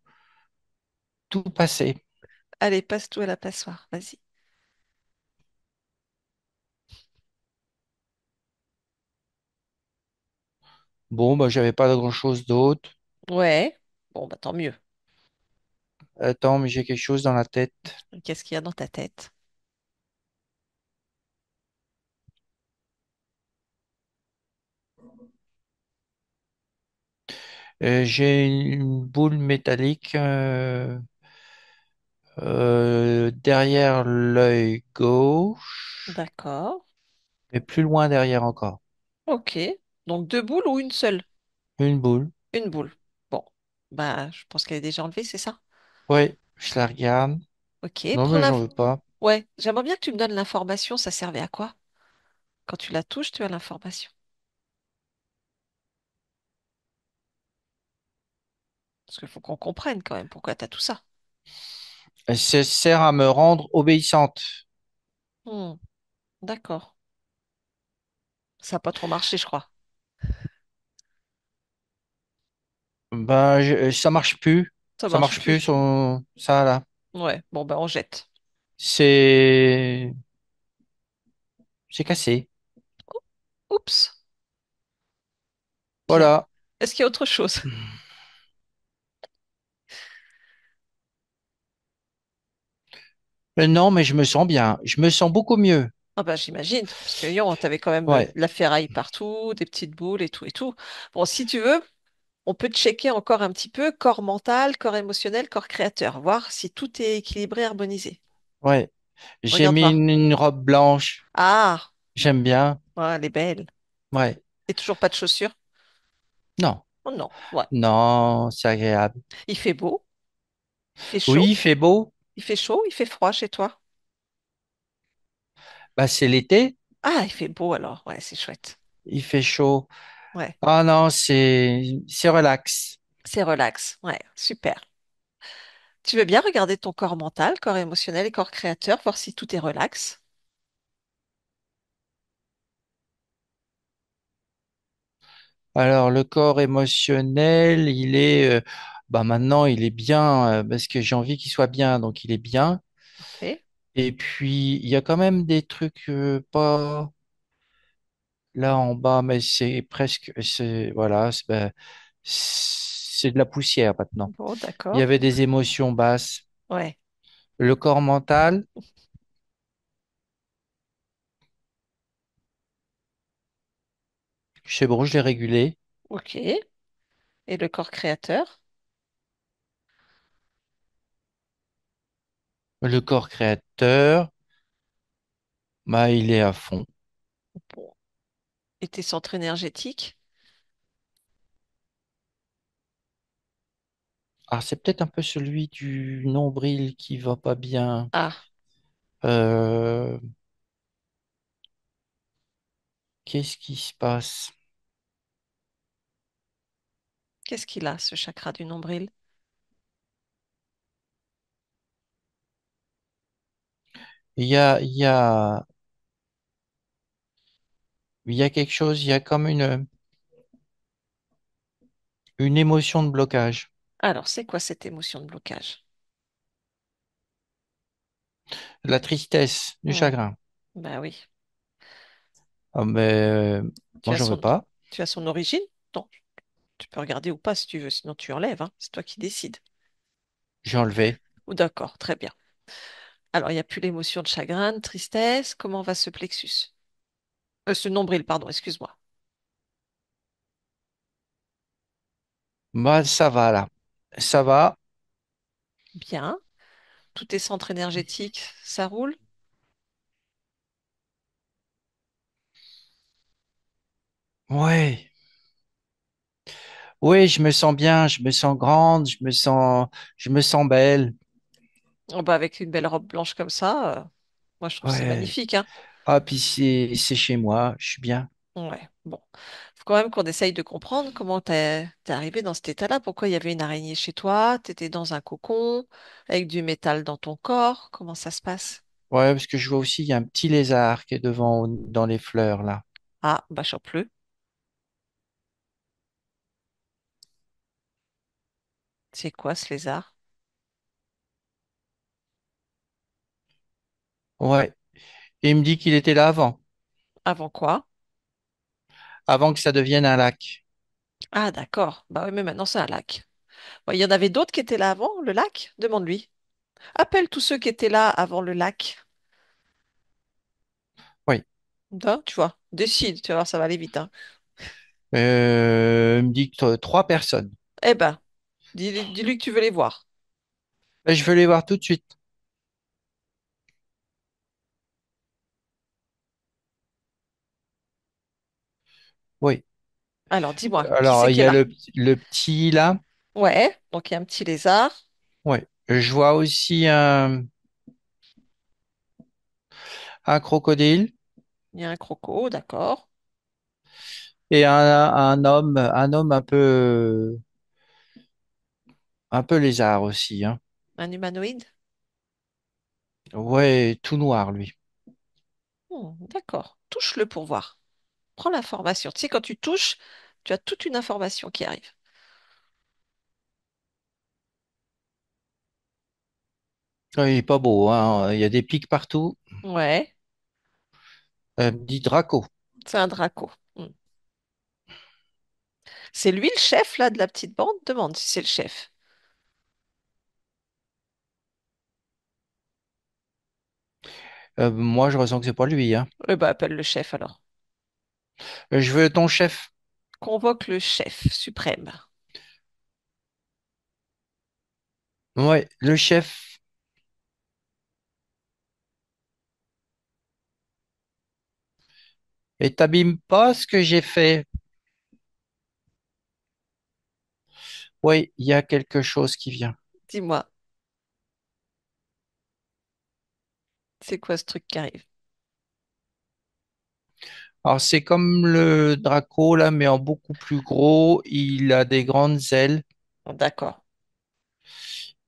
passer. Allez, passe tout à la passoire. Vas-y. Bon, bah, j'avais pas grand-chose d'autre. Ouais. Bon, bah tant mieux. Attends, mais j'ai quelque chose dans la tête. Qu'est-ce qu'il y a dans ta tête? J'ai une boule métallique derrière l'œil gauche, D'accord. mais plus loin derrière encore. Ok. Donc deux boules ou une seule? Une boule. Une boule. Bon. Bah, je pense qu'elle est déjà enlevée, c'est ça? Oui, je la regarde. Ok. Non, Prends mais la. j'en veux pas. Ouais. J'aimerais bien que tu me donnes l'information. Ça servait à quoi? Quand tu la touches, tu as l'information. Parce qu'il faut qu'on comprenne quand même pourquoi tu as tout ça. Ça sert à me rendre obéissante. Hmm, d'accord. Ça n'a pas trop marché, je crois. Ben, ça marche plus. Ça Ça marche marche plus, plus. ça là. Ouais. Bon, ben on jette. C'est, c'est cassé. Oups. Bien. Voilà. Est-ce qu'il y a autre chose? Non, mais je me sens bien. Je me sens beaucoup mieux. Ah bah j'imagine, parce que yon, t'avais quand même de Ouais, la ferraille partout, des petites boules et tout et tout. Bon, si tu veux, on peut checker encore un petit peu corps mental, corps émotionnel, corps créateur, voir si tout est équilibré, harmonisé. ouais. J'ai Regarde mis voir. une robe blanche. Ah, J'aime bien. ouais, elle est belle. Ouais. Et toujours pas de chaussures? Non, Oh non, ouais. non, c'est agréable. Il fait beau, il fait Oui, chaud, il fait beau. Il fait chaud, il fait froid chez toi? Bah, c'est l'été, Ah, il fait beau alors. Ouais, c'est chouette. il fait chaud. Ouais, Ah non, c'est relax. c'est relax. Ouais, super. Tu veux bien regarder ton corps mental, corps émotionnel et corps créateur, voir si tout est relax? Alors, le corps émotionnel, bah maintenant, il est bien parce que j'ai envie qu'il soit bien, donc il est bien. Parfait. Et puis, il y a quand même des trucs pas là en bas, mais voilà, c'est de la poussière maintenant. Bon, Il y d'accord. avait des émotions basses. Ouais, Le corps mental, c'est bon, je l'ai régulé. ok. Et le corps créateur? Le corps créateur, bah, il est à fond. Bon. Et tes centres énergétiques? Ah, c'est peut-être un peu celui du nombril qui va pas bien. Ah, Euh, Qu'est-ce qui se passe? qu'est-ce qu'il a, ce chakra du nombril? Il il y a quelque chose, il y a comme une émotion de blocage. Alors, c'est quoi cette émotion de blocage? La tristesse, du Hmm, chagrin. bah oui. Ah, mais Tu moi, as j'en veux son, pas. tu as son origine? Non, tu peux regarder ou pas si tu veux, sinon tu enlèves, hein. C'est toi qui décides. J'ai enlevé. Ou d'accord, très bien. Alors, il n'y a plus l'émotion de chagrin, de tristesse. Comment va ce plexus? Ce nombril, pardon, excuse-moi. Bah, ça va là. Ça va. Bien. Tous tes centres énergétiques, ça roule? Ouais. Oui, je me sens bien, je me sens grande, je me sens belle. Oh, bah, avec une belle robe blanche comme ça, moi je trouve que c'est Ouais. magnifique, hein. Ah, puis c'est chez moi, je suis bien. Ouais, bon. Faut quand même qu'on essaye de comprendre comment t'es arrivé dans cet état-là. Pourquoi il y avait une araignée chez toi? T'étais dans un cocon, avec du métal dans ton corps. Comment ça se passe? Ouais, parce que je vois aussi, il y a un petit lézard qui est devant, dans les fleurs, là. Ah, bah chope-le. C'est quoi ce lézard? Ouais. Et il me dit qu'il était là Avant quoi? avant que ça devienne un lac. Ah, d'accord. Bah oui, mais maintenant c'est un lac. Bon, il y en avait d'autres qui étaient là avant, le lac? Demande-lui. Appelle tous ceux qui étaient là avant le lac. Oui. Tu vois, décide, tu vas voir, ça va aller vite, hein. Il me dit que trois personnes. Eh ben, dis-lui que tu veux les voir. Ben, je veux les voir tout de suite. Oui. Alors, dis-moi, qui Alors, c'est il qui est y a là? le petit là. Ouais, donc il y a un petit lézard, Oui. Je vois aussi un crocodile il y a un croco, d'accord. et un homme un peu lézard aussi, hein. Un humanoïde? Ouais, tout noir, lui. D'accord. Touche-le pour voir. Prends l'information. Tu sais, quand tu touches, tu as toute une information qui arrive. Ouais, il est pas beau, hein. Il y a des pics partout. Ouais, Dit Draco. c'est un draco. Hmm. C'est lui le chef, là, de la petite bande? Demande si c'est le chef. Moi, je ressens que c'est pas lui, hein. Eh ben, appelle le chef alors. Je veux ton chef. Convoque le chef suprême. Ouais, le chef. Et t'abîmes pas ce que j'ai fait. Oui, il y a quelque chose qui vient. Dis-moi. C'est quoi ce truc qui arrive? Alors, c'est comme le Draco, là, mais en beaucoup plus gros. Il a des grandes ailes. Bon, d'accord.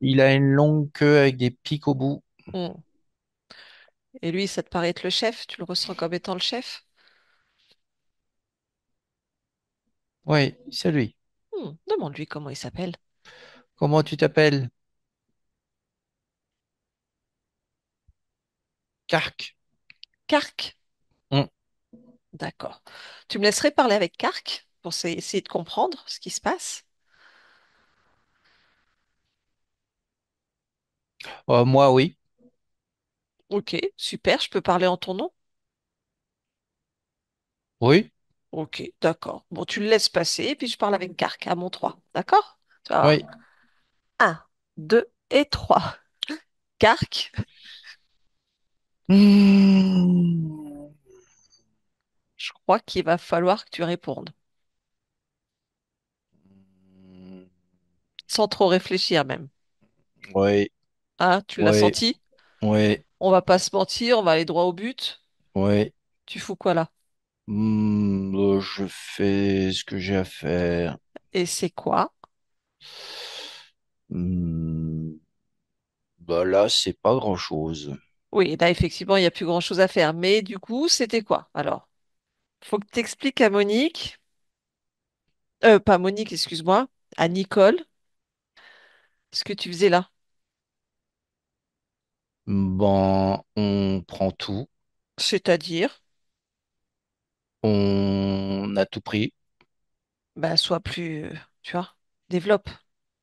Il a une longue queue avec des pics au bout. Hmm. Et lui, ça te paraît être le chef? Tu le ressens comme étant le chef? Oui, c'est lui. Demande-lui comment il s'appelle. Comment tu t'appelles? Kark. Kark. Hum. D'accord. Tu me laisserais parler avec Kark pour essayer de comprendre ce qui se passe? Moi, oui. Ok, super, je peux parler en ton nom? Oui, Ok, d'accord. Bon, tu le laisses passer et puis je parle avec Kark à mon 3. D'accord? Tu vas voir. oui. 1, 2 et 3. Kark, Hmm. je crois qu'il va falloir que tu répondes. Sans trop réfléchir même. Oui, Ah, tu l'as oui, senti? oui, On va pas se mentir, on va aller droit au but. oui. Tu fous quoi là? Je fais ce que j'ai à faire. Et c'est quoi? Hmm, Bah là, c'est pas grand-chose. Oui, là effectivement, il n'y a plus grand-chose à faire. Mais du coup, c'était quoi? Alors, faut que tu expliques à Monique, pas Monique, excuse-moi, à Nicole, ce que tu faisais là. Bon, on prend tout, C'est-à-dire, on a tout pris. bah, sois plus, tu vois, développe.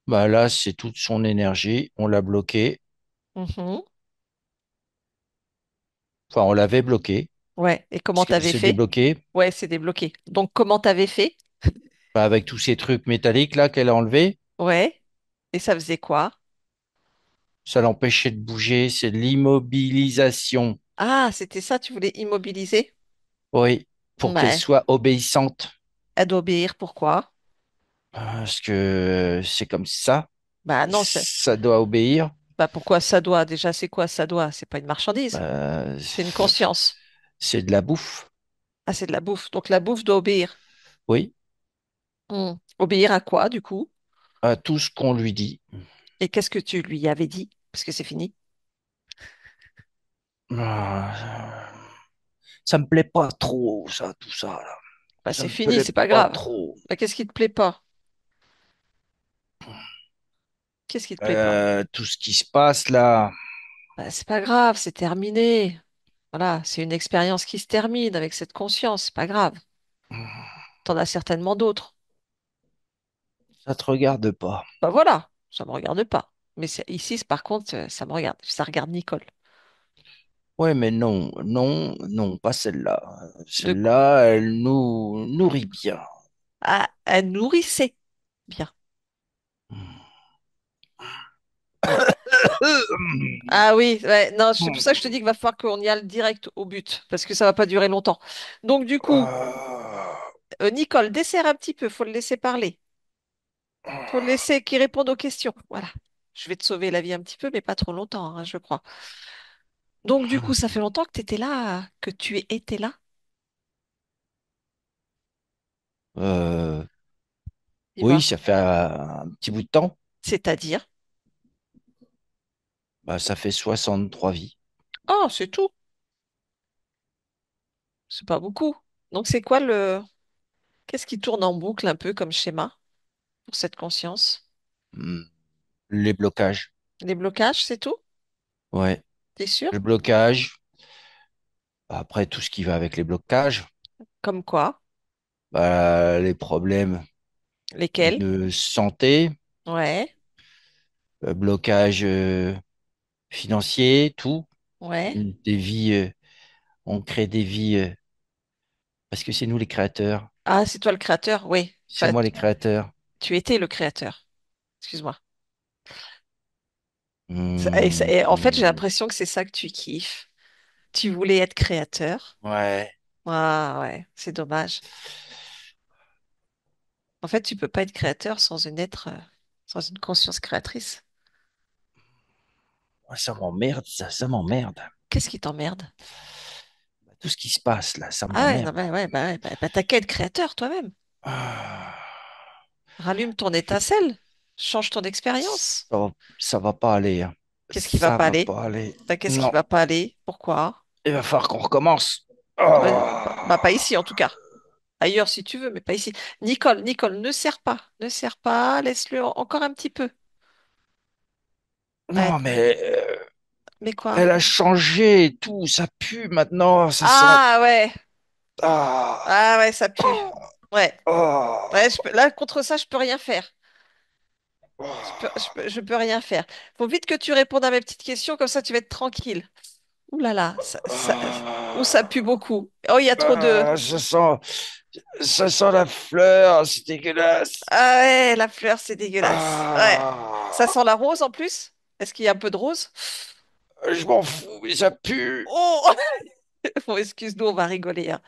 Bah là, c'est toute son énergie. On l'a bloqué. Mhm. Enfin, on l'avait bloqué, Ouais, et comment parce qu'elle t'avais s'est fait? débloquée. Ouais, c'est débloqué. Donc, comment t'avais fait? Bah, avec tous ces trucs métalliques là qu'elle a enlevés, Ouais, et ça faisait quoi? ça l'empêchait de bouger. C'est de l'immobilisation. Ah, c'était ça, tu voulais immobiliser? Oui, pour qu'elle Ouais, soit obéissante. elle doit obéir, pourquoi? Parce que c'est comme ça. Bah non, Ça doit obéir. bah pourquoi ça doit? Déjà, c'est quoi ça doit? C'est pas une marchandise, Bah, c'est une conscience. c'est de la bouffe. Ah, c'est de la bouffe. Donc la bouffe doit obéir. Oui, Obéir à quoi, du coup? à tout ce qu'on lui dit. Et qu'est-ce que tu lui avais dit? Parce que c'est fini. Ah, ça me plaît pas trop, ça, tout ça, là. Bah Ça c'est me fini, plaît c'est pas pas grave. trop. Bah, qu'est-ce qui te plaît pas? Qu'est-ce qui te plaît pas? Tout ce qui se passe là. Bah c'est pas grave, c'est terminé. Voilà, c'est une expérience qui se termine avec cette conscience, c'est pas grave. T'en as certainement d'autres. Ça te regarde pas. Bah voilà, ça me regarde pas. Mais ici, par contre, ça me regarde. Ça regarde Nicole. Ouais, mais non, non, non, pas celle-là. De... Celle-là, elle nous nourrit bien. Ah, elle nourrissait. Bien. Ouais. Ah oui, ouais, non, c'est pour ça que je te dis qu'il va falloir qu'on y aille direct au but, parce que ça va pas durer longtemps. Donc du coup, Nicole, dessert un petit peu, faut le laisser parler. Faut le laisser qu'il réponde aux questions. Voilà. Je vais te sauver la vie un petit peu, mais pas trop longtemps, hein, je crois. Donc du coup, ça fait longtemps que tu étais là, que tu étais là. Euh, oui, Dis-moi. ça fait un petit bout de temps. C'est-à-dire? Bah, ça fait 63 vies. Oh, c'est tout. C'est pas beaucoup. Donc c'est quoi le... Qu'est-ce qui tourne en boucle un peu comme schéma pour cette conscience? Hmm. Les blocages. Les blocages, c'est tout? Ouais. T'es sûr? Le blocage. Après, tout ce qui va avec les blocages. Comme quoi? Bah, les problèmes Lesquels? de santé, Ouais, blocage financier, tout. ouais. Des vies, on crée des vies parce que c'est nous les créateurs. Ah, c'est toi le créateur? Oui. C'est Enfin, moi les créateurs. tu étais le créateur. Excuse-moi. Hmm, Et en fait, j'ai l'impression que c'est ça que tu kiffes. Tu voulais être créateur. ouais. Ah ouais, c'est dommage. En fait, tu peux pas être créateur sans une conscience créatrice. Ça m'emmerde, ça m'emmerde. Qu'est-ce qui t'emmerde? Tout ce qui se passe là, ça Ah ouais, non, m'emmerde. bah, ouais, bah, ouais, bah, t'as qu'à être créateur toi-même. Ah, Rallume ton je- étincelle. Change ton expérience. ça va pas aller, hein. Qu'est-ce qui va Ça pas va aller? pas aller. Bah, qu'est-ce qui Non, va pas aller? Pourquoi? il va falloir qu'on recommence. Bah, pas Ah. ici en tout cas. Ailleurs si tu veux, mais pas ici. Nicole, Nicole, ne serre pas. Ne serre pas. Laisse-le encore un petit peu. Ouais, Non, mais mais quoi? elle a changé et tout, ça pue maintenant, ça sent. Ah ouais. Ah, Ah ouais, ça pue. Ouais. Ouais, ah, là, contre ça, je peux rien faire. ah, Je peux rien faire. Faut vite que tu répondes à mes petites questions, comme ça tu vas être tranquille. Ouh là là, où ça pue beaucoup. Oh, il y a trop de... ça sent la fleur, c'est dégueulasse. Ah ouais, la fleur, c'est dégueulasse. Ouais. Ça Ah, sent la rose en plus? Est-ce qu'il y a un peu de rose? je m'en fous, mais ça pue. Oh! Bon, excuse-nous, on va rigoler, hein.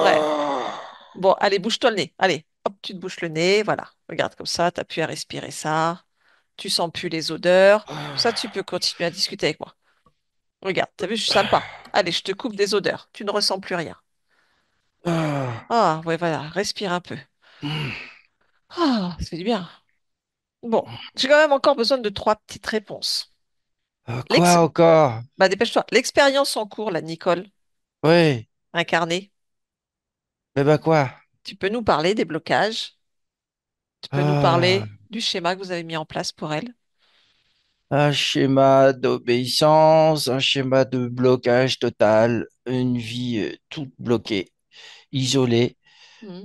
Ouais. Ah, Bon, allez, bouge-toi le nez. Allez, hop, tu te bouches le nez. Voilà. Regarde comme ça, t'as pu à respirer ça. Tu sens plus les odeurs. Ça, tu peux continuer à discuter avec moi. Regarde, t'as vu, je suis sympa. Allez, je te coupe des odeurs. Tu ne ressens plus rien. ah, Ah, ouais, voilà, respire un peu. Ah, c'est du bien. Bon, j'ai quand même encore besoin de trois petites réponses. L'ex... quoi encore? Bah, dépêche-toi. L'expérience en cours, la Nicole, Oui, incarnée, mais bah quoi? tu peux nous parler des blocages? Tu peux nous Ah, parler du schéma que vous avez mis en place pour elle? un schéma d'obéissance, un schéma de blocage total, une vie toute bloquée, isolée. Hmm.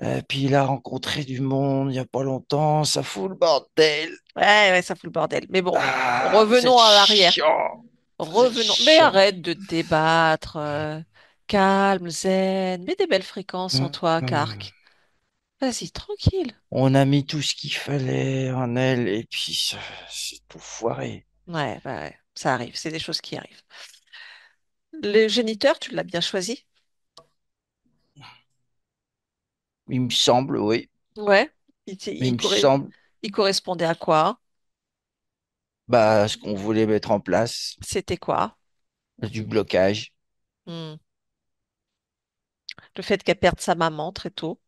Euh, puis il a rencontré du monde il n'y a pas longtemps, ça fout le bordel. Ouais, ouais, ça fout le bordel. Mais bon, Ah, vous êtes revenons à l'arrière. chiant, vous êtes Revenons. Mais chiant. arrête de te débattre. Calme, zen. Mets des belles fréquences en toi, Hum. Carc. Vas-y, tranquille. On a mis tout ce qu'il fallait en elle et puis c'est tout foiré. Ouais, bah ouais, ça arrive. C'est des choses qui arrivent. Le géniteur, tu l'as bien choisi? Il me semble, oui, Ouais. il me semble, Il correspondait à quoi? bah, ce qu'on voulait mettre en place, C'était quoi? du blocage, Hmm. Le fait qu'elle perde sa maman très tôt,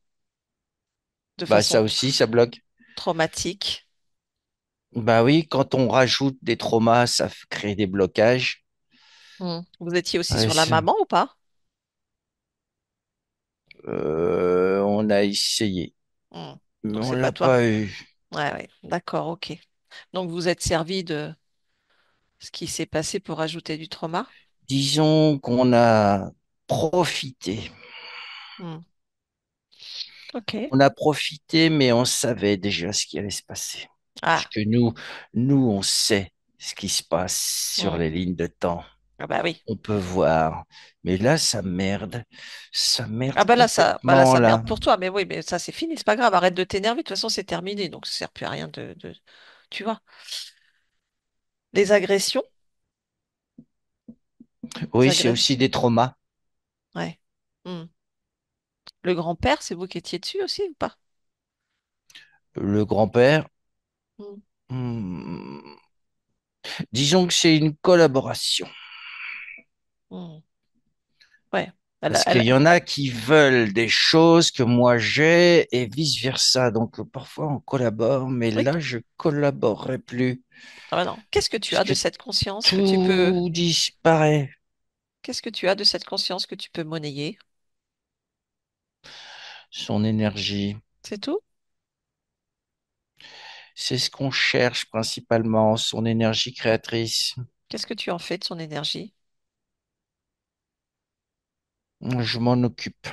de bah, façon ça aussi, ça bloque. traumatique. Bah oui, quand on rajoute des traumas, crée des blocages. Hmm. Vous étiez aussi Ouais, sur la maman ou pas? on a essayé, Hmm. mais Donc on c'est pas l'a toi. pas eu. Ouais, ouais. D'accord, ok. Donc vous êtes servi de ce qui s'est passé pour ajouter du trauma? Disons qu'on a profité. Hmm. Ok. On a profité, mais on savait déjà ce qui allait se passer. Ah. Puisque nous, on sait ce qui se passe sur Hmm. les lignes de temps. Ah bah oui. On peut voir. Mais là, ça merde. Ça merde Ah bah là, complètement, ça là. merde pour toi, mais oui, mais ça c'est fini, c'est pas grave, arrête de t'énerver, de toute façon c'est terminé, donc ça sert plus à rien tu vois. Les agressions, les Oui, c'est agrès... aussi des traumas. Ouais. Hmm. Le grand-père, c'est vous qui étiez dessus aussi ou pas? Le grand-père, Hmm. hmm, disons que c'est une collaboration. Hmm. Ouais. Parce qu'il y en a qui veulent des choses que moi j'ai et vice-versa. Donc parfois on collabore, mais Oui. là je collaborerai plus. Ah bah non. Qu'est-ce que tu as de Puisque cette conscience que tu peux... tout disparaît. Qu'est-ce que tu as de cette conscience que tu peux monnayer? Son énergie. C'est tout? C'est ce qu'on cherche principalement, son énergie créatrice. Qu'est-ce que tu en fais de son énergie? Je m'en occupe.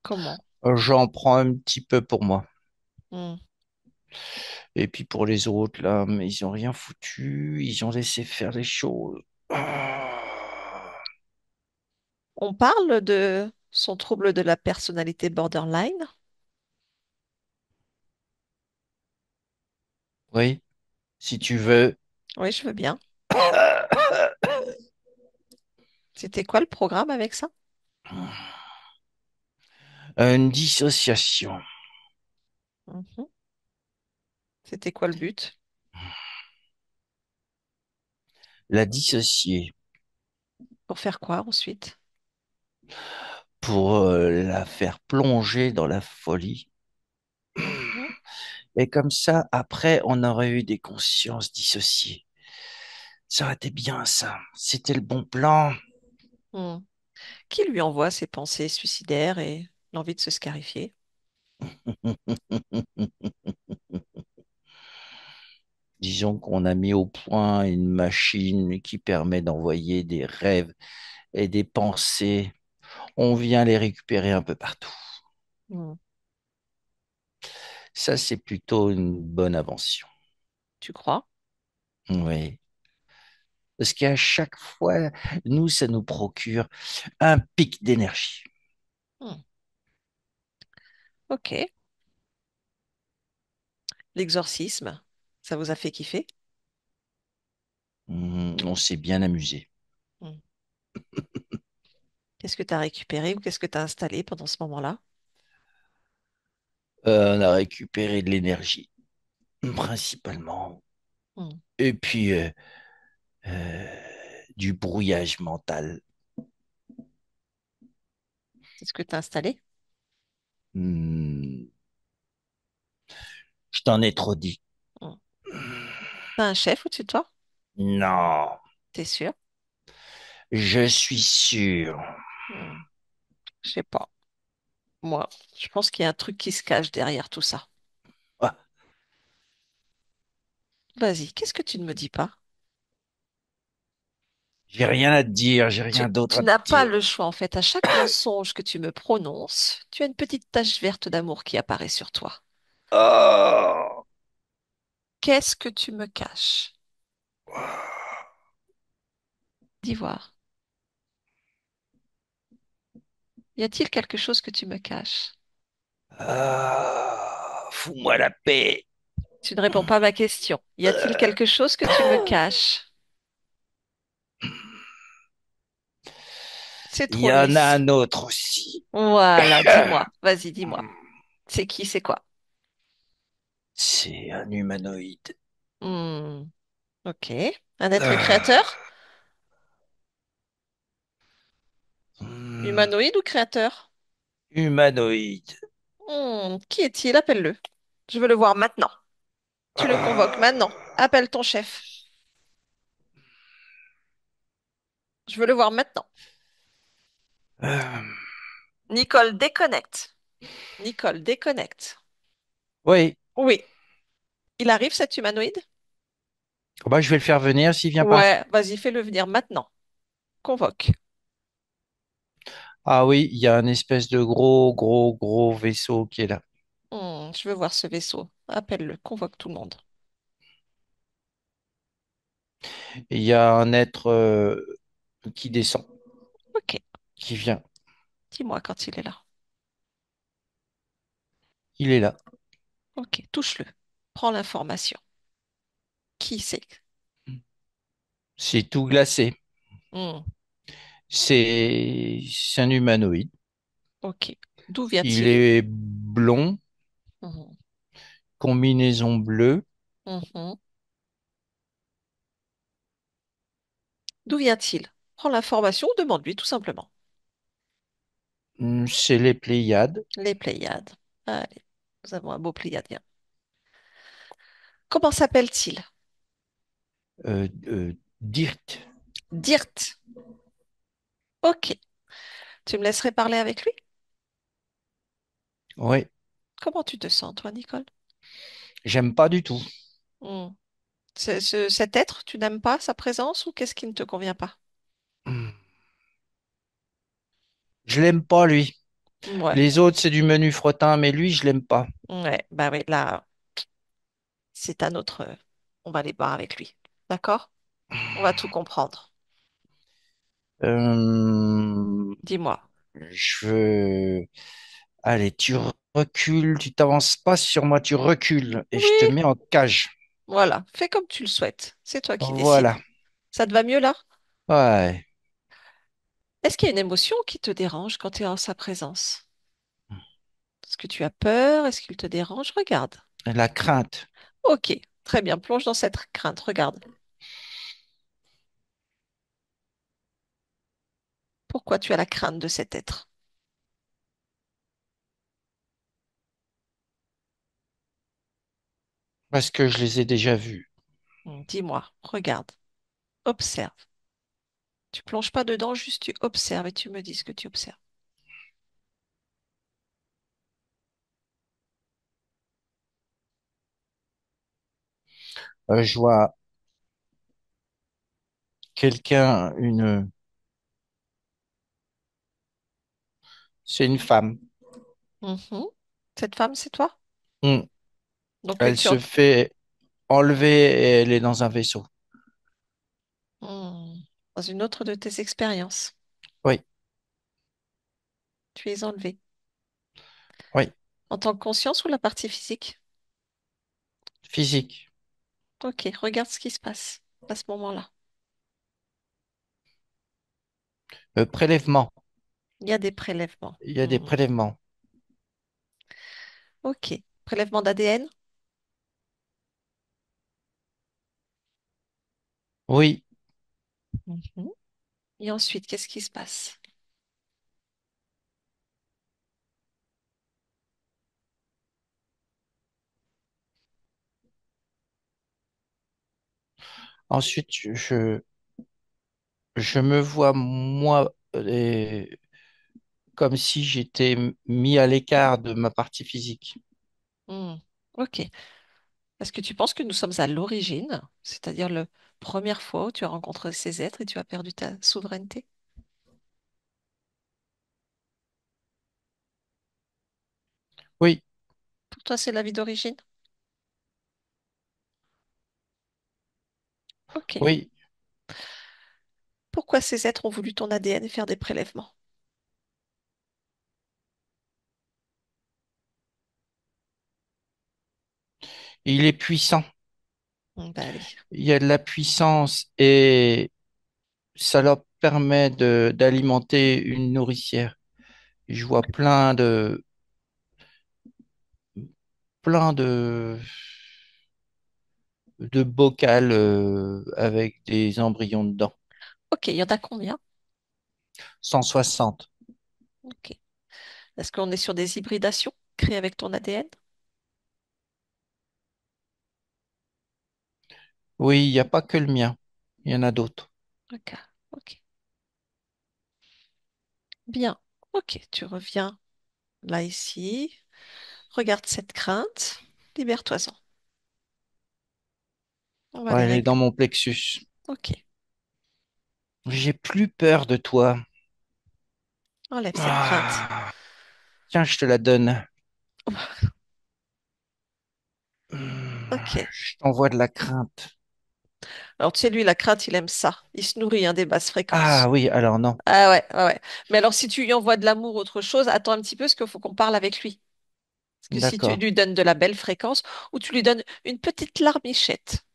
Comment? J'en prends un petit peu pour moi. Hmm. Et puis pour les autres, là, mais ils ont rien foutu, ils ont laissé faire les choses. Ah. On parle de son trouble de la personnalité borderline? Oui, si tu veux. Oui, je veux bien. C'était quoi le programme avec ça? Une dissociation. Mhm. C'était quoi le but? la dissocier Pour faire quoi ensuite? pour la faire plonger dans la folie. Mhm. Et comme ça, après, on aurait eu des consciences dissociées. Ça aurait été bien, ça. C'était le bon plan. Hmm. Qui lui envoie ses pensées suicidaires et l'envie de se scarifier? Disons qu'on a mis au point une machine qui permet d'envoyer des rêves et des pensées. On vient les récupérer un peu partout. Hmm. Ça, c'est plutôt une bonne invention. Tu crois? Oui. Parce qu'à chaque fois, nous, ça nous procure un pic d'énergie. Hmm. Ok. L'exorcisme, ça vous a fait kiffer? On s'est bien amusé. Hmm. Qu'est-ce que tu as récupéré ou qu'est-ce que tu as installé pendant ce moment-là? On a récupéré de l'énergie, principalement. Hmm. Et puis, euh, du brouillage mental. C'est ce que tu as installé? Hmm, je t'en ai trop dit. Hmm. T'as un chef au-dessus de toi? Non, T'es sûr? je suis sûr. Hmm. Je sais pas. Moi, je pense qu'il y a un truc qui se cache derrière tout ça. Ah, Vas-y, qu'est-ce que tu ne me dis pas? j'ai rien à te dire, j'ai rien d'autre Tu à te n'as pas dire. le choix, en fait. À chaque mensonge que tu me prononces, tu as une petite tache verte d'amour qui apparaît sur toi. Oh! Qu'est-ce que tu me caches? Dis voir. Y a-t-il quelque chose que tu me caches? Fous-moi la paix. Tu ne réponds pas à ma question. Y a-t-il quelque chose que tu me caches? C'est Il trop y en a lisse. un autre aussi. Voilà, dis-moi. Vas-y, dis-moi. C'est qui, c'est quoi? C'est un humanoïde. Hmm, ok. Un être Ah, créateur? hmm, Humanoïde ou créateur? humanoïde. Qui est-il? Appelle-le. Je veux le voir maintenant. Tu le convoques maintenant. Appelle ton chef. Je veux le voir maintenant. Euh, Nicole, déconnecte. Nicole, déconnecte. oui, Oui. Il arrive, cet humanoïde? bah, je vais le faire venir s'il vient pas. Ouais, vas-y, fais-le venir maintenant. Convoque. Ah oui, il y a un espèce de gros vaisseau qui est là. Je veux voir ce vaisseau. Appelle-le. Convoque tout le monde. Et il y a un être qui descend, Ok. qui vient. Dis-moi quand il est là. Il est là. Ok. Touche-le. Prends l'information. Qui c'est? C'est tout glacé. Hmm, C'est un humanoïde. ok. D'où Il vient-il? est blond, Mhm, combinaison bleue. mhm. D'où vient-il? Prends l'information ou demande-lui tout simplement. C'est les Pléiades. Les Pléiades. Allez, nous avons un beau Pléiadien. Comment s'appelle-t-il? Dirt. Dirt. Ok. Tu me laisserais parler avec lui? Oui, Comment tu te sens, toi, Nicole? j'aime pas du tout. Hmm. Cet être, tu n'aimes pas sa présence ou qu'est-ce qui ne te convient pas? Je l'aime pas, lui. Ouais, Les autres, c'est du menu fretin, mais lui, je l'aime pas. ouais, bah oui, là, c'est un autre. On va aller voir avec lui. D'accord? On va tout comprendre. Euh, Dis-moi. je veux... Allez, tu recules, tu t'avances pas sur moi, tu recules et je te Oui, mets en cage. voilà. Fais comme tu le souhaites. C'est toi qui décides. Voilà. Ça te va mieux là? Ouais. Est-ce qu'il y a une émotion qui te dérange quand tu es en sa présence? Est-ce que tu as peur? Est-ce qu'il te dérange? Regarde. La crainte. Ok, très bien. Plonge dans cette crainte. Regarde. Pourquoi tu as la crainte de cet être? Parce que je les ai déjà vus. Dis-moi, regarde, observe. Tu plonges pas dedans, juste tu observes et tu me dis ce que tu observes. Je vois quelqu'un, c'est une femme. Mhm. Cette femme, c'est toi? Hmm. Donc, Elle se fait enlever et elle est dans un vaisseau. Hmm. Dans une autre de tes expériences, Oui, tu es enlevé. oui, En tant que conscience ou la partie physique? physique. Ok, regarde ce qui se passe à ce moment-là. Prélèvement. Il y a des prélèvements. Il y a des prélèvements. Ok, prélèvement d'ADN. Oui. Et ensuite, qu'est-ce qui se passe? Ensuite, je me vois, moi, comme si j'étais mis à l'écart de ma partie physique. Hmm. Ok. Est-ce que tu penses que nous sommes à l'origine, c'est-à-dire la première fois où tu as rencontré ces êtres et tu as perdu ta souveraineté? Oui, Pour toi, c'est la vie d'origine? Ok. oui. Pourquoi ces êtres ont voulu ton ADN et faire des prélèvements? Il est puissant. Bah allez. Il y a de la puissance et ça leur permet d'alimenter une nourricière. Je vois plein de bocal avec des embryons dedans. Ok, il y en a combien? 160. Ok. Est-ce qu'on est sur des hybridations créées avec ton ADN? Oui, il n'y a pas que le mien. Il y en a d'autres. Ok. Ok. Bien. Ok, tu reviens là ici. Regarde cette crainte. Libère-toi-en. On va Ouais, les elle est dans régler. mon plexus. Ok. J'ai plus peur de toi. Enlève cette crainte. Ah, tiens, je te la donne. Ok. Je t'envoie de la crainte. Alors, tu sais, lui, la crainte, il aime ça. Il se nourrit hein, des basses Ah fréquences. oui, alors non. Ah ouais, ouais, ouais. Mais alors, si tu lui envoies de l'amour ou autre chose, attends un petit peu, parce qu'il faut qu'on parle avec lui. Parce que si tu D'accord. lui donnes de la belle fréquence, ou tu lui donnes une petite larmichette.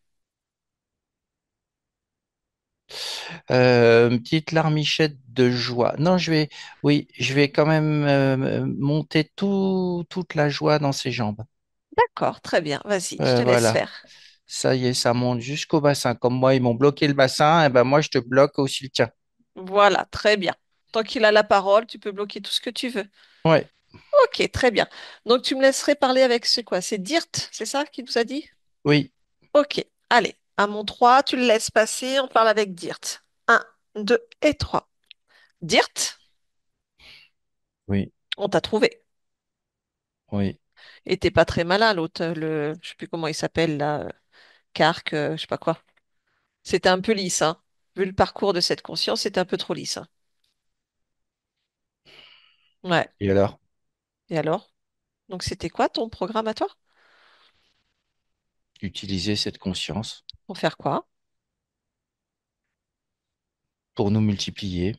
Une petite larmichette de joie. Non, oui, je vais quand même monter toute la joie dans ses jambes. D'accord, très bien. Vas-y, je te laisse Voilà. faire. Ça y est, ça monte jusqu'au bassin. Comme moi, ils m'ont bloqué le bassin, et ben moi, je te bloque aussi le tien. Voilà, très bien. Tant qu'il a la parole, tu peux bloquer tout ce que tu veux. Ouais, Ok, très bien. Donc, tu me laisserais parler avec c'est quoi? C'est Dirt, c'est ça qu'il nous a dit? oui, Ok, allez, à mon 3, tu le laisses passer, on parle avec Dirt. Un, 2 et 3. Dirt, oui, on t'a trouvé. oui. Et t'es pas très malin, l'autre, je sais plus comment il s'appelle là, Kark, je sais pas quoi. C'était un peu lisse, hein. Vu le parcours de cette conscience, c'était un peu trop lisse, hein. Ouais. Et alors, Et alors? Donc c'était quoi ton programme à toi? utiliser cette conscience Pour faire quoi? pour nous multiplier,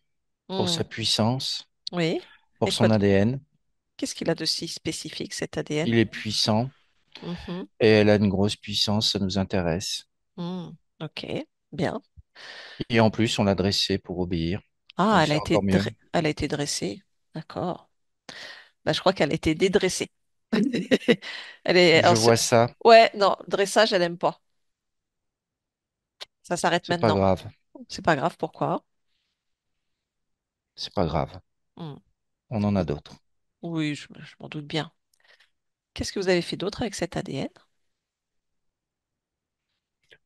pour Hmm, sa puissance, oui. pour Et quoi? son ADN. Qu'est-ce qu'il a de si spécifique cet ADN? Il est puissant Mhm, et elle a une grosse puissance, ça nous intéresse. hmm, ok, bien. Et en plus, on l'a dressé pour obéir. Ah, Donc c'est encore mieux. elle a été dressée. D'accord. Bah, je crois qu'elle a été dédressée. Elle est. Je alors, vois ça, ouais, non, dressage, elle aime pas. Ça s'arrête c'est pas maintenant. grave. C'est pas grave, pourquoi? C'est pas grave. Hmm. On en a d'autres. Oui, je m'en doute bien. Qu'est-ce que vous avez fait d'autre avec cet ADN?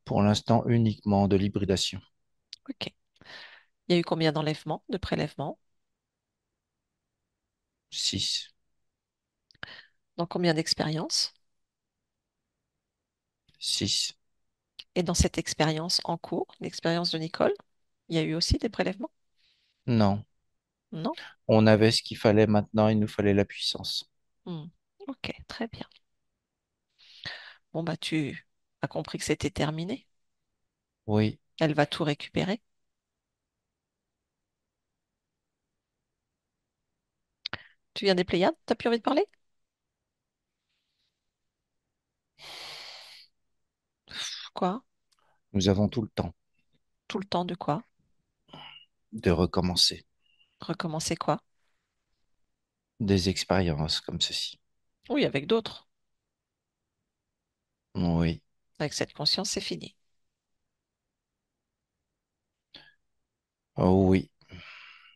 Pour l'instant, uniquement de l'hybridation. Ok. Il y a eu combien d'enlèvements, de prélèvements? 6. Dans combien d'expériences? 6. Et dans cette expérience en cours, l'expérience de Nicole, il y a eu aussi des prélèvements? Non. Non? On avait ce qu'il fallait maintenant, il nous fallait la puissance. Hmm. Ok, très bien. Bon, bah, tu as compris que c'était terminé. Oui. Elle va tout récupérer. Tu viens des Pléiades? T'as plus envie de parler? Quoi? Nous avons tout le temps Tout le temps de quoi? de recommencer Recommencer quoi? des expériences comme ceci. Oui, avec d'autres. Oui. Avec cette conscience, c'est fini. Oh oui.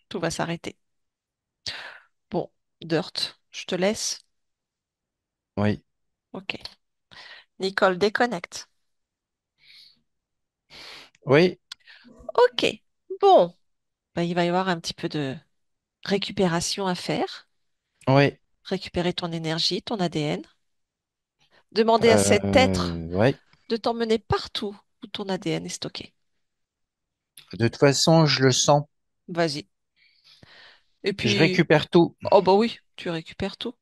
Tout va s'arrêter. Bon, Dirt, je te laisse. Oui. Ok. Nicole, déconnecte. Oui. Ok. Bon, bah, il va y avoir un petit peu de récupération à faire. Oui. Récupérer ton énergie, ton ADN. Demander à cet être Oui. de t'emmener partout où ton ADN est stocké. De toute façon, je le sens. Vas-y. Et Je puis, récupère tout. oh bah oui, tu récupères tout.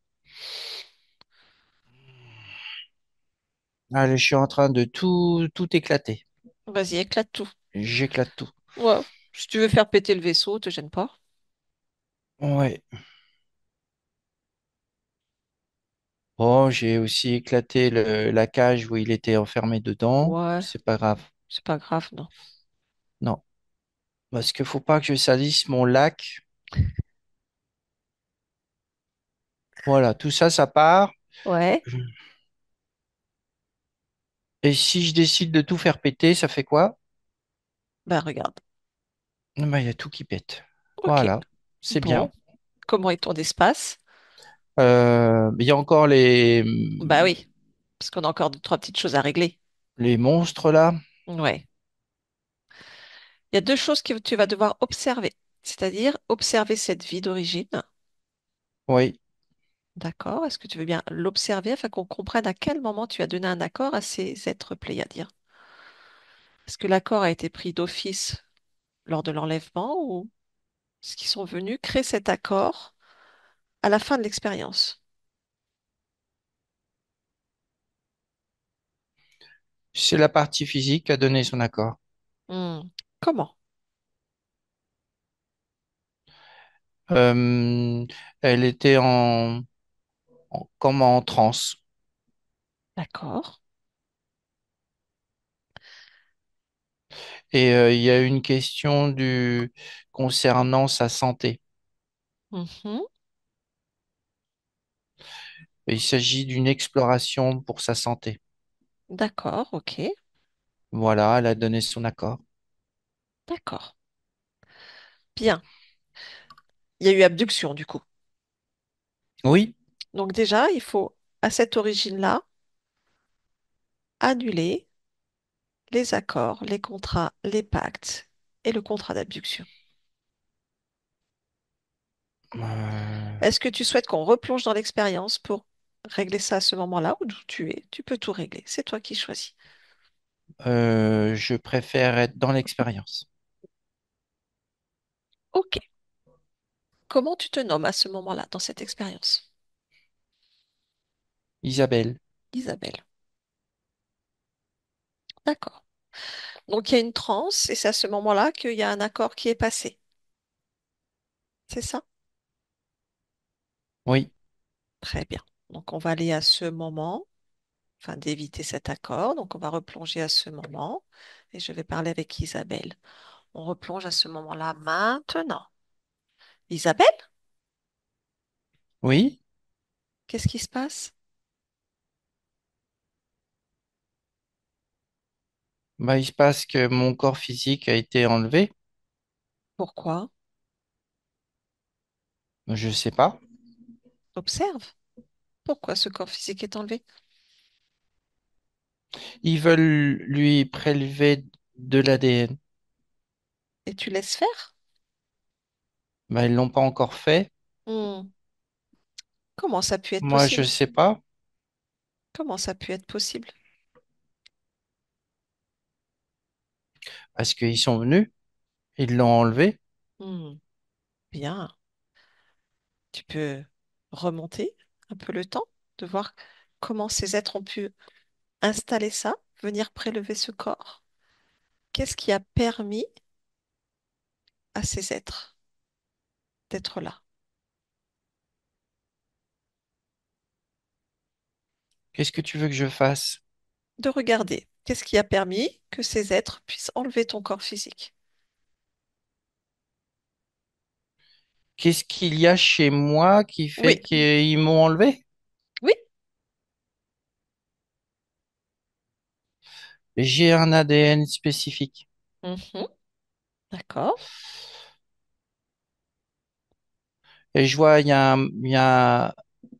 Allez, je suis en train de tout éclater. Vas-y, éclate tout. J'éclate tout. Ouais. Si tu veux faire péter le vaisseau, te gêne pas. Ouais. Bon, j'ai aussi éclaté la cage où il était enfermé dedans. Ouais, C'est pas grave. c'est pas grave, non. Non. Parce qu'il faut pas que je salisse mon lac. Voilà, tout ça, ça part. Ouais, Et si je décide de tout faire péter, ça fait quoi? bah regarde. Ben, il y a tout qui pète. Ok. Voilà, c'est Bon, bien. comment est ton espace? Il y a encore Bah oui, parce qu'on a encore deux, trois petites choses à régler. les monstres là. Ouais. Il y a deux choses que tu vas devoir observer. C'est-à-dire observer cette vie d'origine. Oui, D'accord? Est-ce que tu veux bien l'observer afin qu'on comprenne à quel moment tu as donné un accord à ces êtres pléiadiens? Est-ce que l'accord a été pris d'office lors de l'enlèvement ou est-ce qu'ils sont venus créer cet accord à la fin de l'expérience? c'est la partie physique qui a donné son accord. Hmm. Comment? Euh, Elle était comme en transe. D'accord. Et il y a une question concernant sa santé. Mhm. Il s'agit d'une exploration pour sa santé. D'accord, ok. Voilà, elle a donné son accord. D'accord. Bien. Il y a eu abduction du coup. Oui, Donc déjà, il faut, à cette origine-là, annuler les accords, les contrats, les pactes et le contrat d'abduction. euh, Est-ce que tu souhaites qu'on replonge dans l'expérience pour régler ça à ce moment-là ou d'où tu es? Tu peux tout régler. C'est toi qui choisis. je préfère être dans l'expérience. Ok. Comment tu te nommes à ce moment-là dans cette expérience? Isabelle, Isabelle. D'accord. Donc il y a une transe et c'est à ce moment-là qu'il y a un accord qui est passé. C'est ça? oui, Très bien. Donc on va aller à ce moment, afin d'éviter cet accord. Donc on va replonger à ce moment et je vais parler avec Isabelle. On replonge à ce moment-là maintenant. Isabelle, oui. qu'est-ce qui se passe? Bah, il se passe que mon corps physique a été enlevé. Pourquoi? Je sais pas. Observe. Pourquoi ce corps physique est enlevé? Ils veulent lui prélever de l'ADN. Et tu laisses faire? Ben, ils l'ont pas encore fait. Hmm. Comment ça a pu être Moi, je possible? sais pas. Comment ça a pu être possible? Parce qu'ils sont venus. Ils l'ont enlevé. Hmm. Bien. Tu peux remonter un peu le temps, de voir comment ces êtres ont pu installer ça, venir prélever ce corps. Qu'est-ce qui a permis à ces êtres d'être là? Qu'est-ce que tu veux que je fasse? De regarder. Qu'est-ce qui a permis que ces êtres puissent enlever ton corps physique? Qu'est-ce qu'il y a chez moi qui fait Oui, qu'ils m'ont enlevé? oui. J'ai un ADN spécifique. Mhm. D'accord. Et je vois,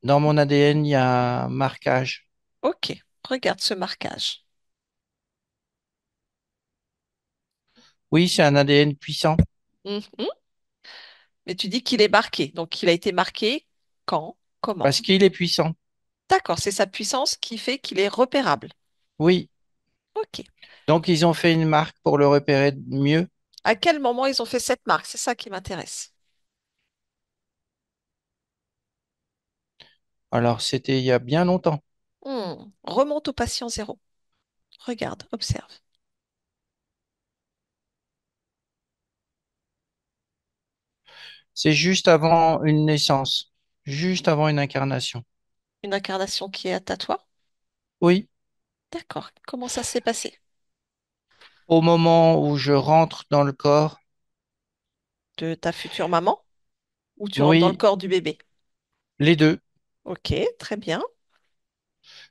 dans mon ADN, il y a un marquage. Ok. Regarde ce marquage. Oui, c'est un ADN puissant. Mhm. Mais tu dis qu'il est marqué. Donc, il a été marqué quand? Comment? Parce qu'il est puissant. D'accord, c'est sa puissance qui fait qu'il est repérable. Oui. Ok. Donc, ils ont fait une marque pour le repérer mieux. À quel moment ils ont fait cette marque? C'est ça qui m'intéresse. Alors, c'était il y a bien longtemps. Remonte au patient zéro. Regarde, observe. C'est juste avant une naissance. Juste avant une incarnation. Une incarnation qui est à toi? Oui. D'accord. Comment ça s'est passé? Au moment où je rentre dans le corps, De ta future maman ou tu rentres dans le oui, corps du bébé? les deux. Ok, très bien.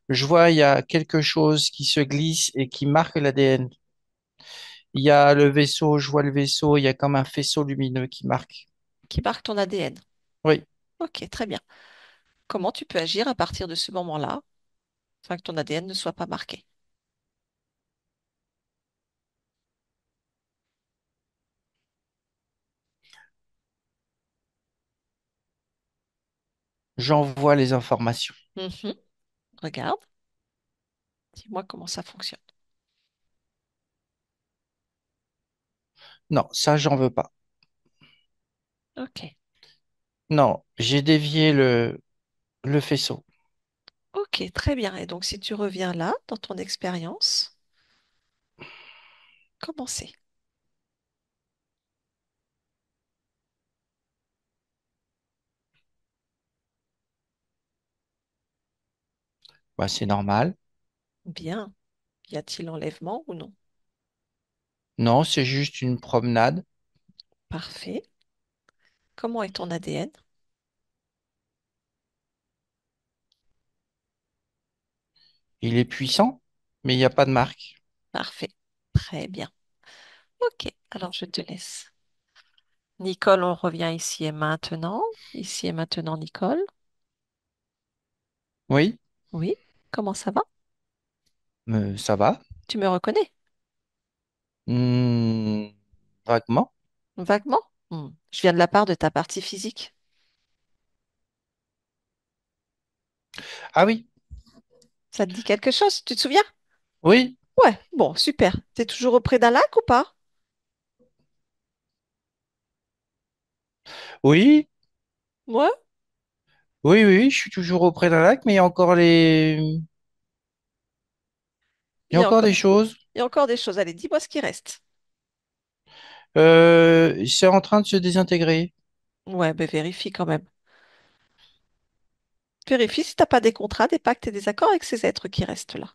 Je vois, il y a quelque chose qui se glisse et qui marque l'ADN. Il y a le vaisseau, je vois le vaisseau, il y a comme un faisceau lumineux qui marque. Qui marque ton ADN. Oui, Ok, très bien. Comment tu peux agir à partir de ce moment-là afin que ton ADN ne soit pas marqué? j'envoie les informations. Mhm. Regarde, dis-moi comment ça fonctionne. Non, ça, j'en veux pas. Ok, Non, j'ai dévié le faisceau. ok, très bien. Et donc, si tu reviens là, dans ton expérience, comment c'est? Bah, c'est normal. Bien. Y a-t-il enlèvement ou non? Non, c'est juste une promenade. Parfait. Comment est ton ADN? Il est puissant, mais il n'y a pas de marque. Parfait. Très bien. Ok, alors je te laisse. Nicole, on revient ici et maintenant. Ici et maintenant, Nicole. Oui, Oui, comment ça va? ça va. Tu me reconnais? Hmm, vaguement. Vaguement? Je viens de la part de ta partie physique. Ah oui, Ça te dit quelque chose? Tu te souviens? oui, Ouais, bon, super. T'es toujours auprès d'un lac ou pas? oui, Ouais, oui, oui, je suis toujours auprès d'un lac, mais il il y a y a encore encore, des choses. il y a encore des choses. Allez, dis-moi ce qui reste. C'est en train de se désintégrer. Ouais, ben vérifie quand même. Vérifie si t'as pas des contrats, des pactes et des accords avec ces êtres qui restent là.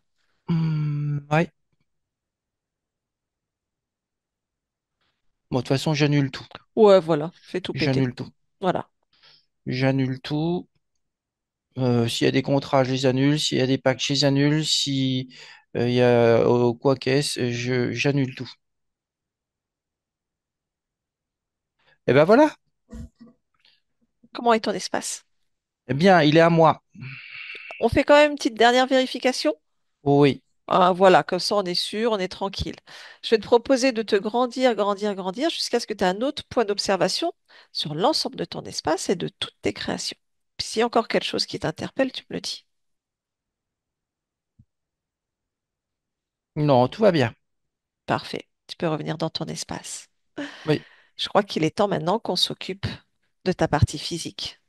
Ouais. Bon, de toute façon, j'annule tout. Ouais, voilà, fais tout péter. J'annule tout. Voilà. J'annule tout. S'il y a des contrats, je les annule. S'il y a des packs, je les annule. Si il y a quoi qu'est-ce, j'annule tout. Et ben voilà. Comment est ton espace? Eh bien, il est à moi. On fait quand même une petite dernière vérification? Oui. Ah, voilà, comme ça on est sûr, on est tranquille. Je vais te proposer de te grandir, grandir, grandir jusqu'à ce que tu aies un autre point d'observation sur l'ensemble de ton espace et de toutes tes créations. Puis s'il y a encore quelque chose qui t'interpelle, tu me le dis. Non, tout va bien. Parfait. Tu peux revenir dans ton espace. Oui. Je crois qu'il est temps maintenant qu'on s'occupe de ta partie physique.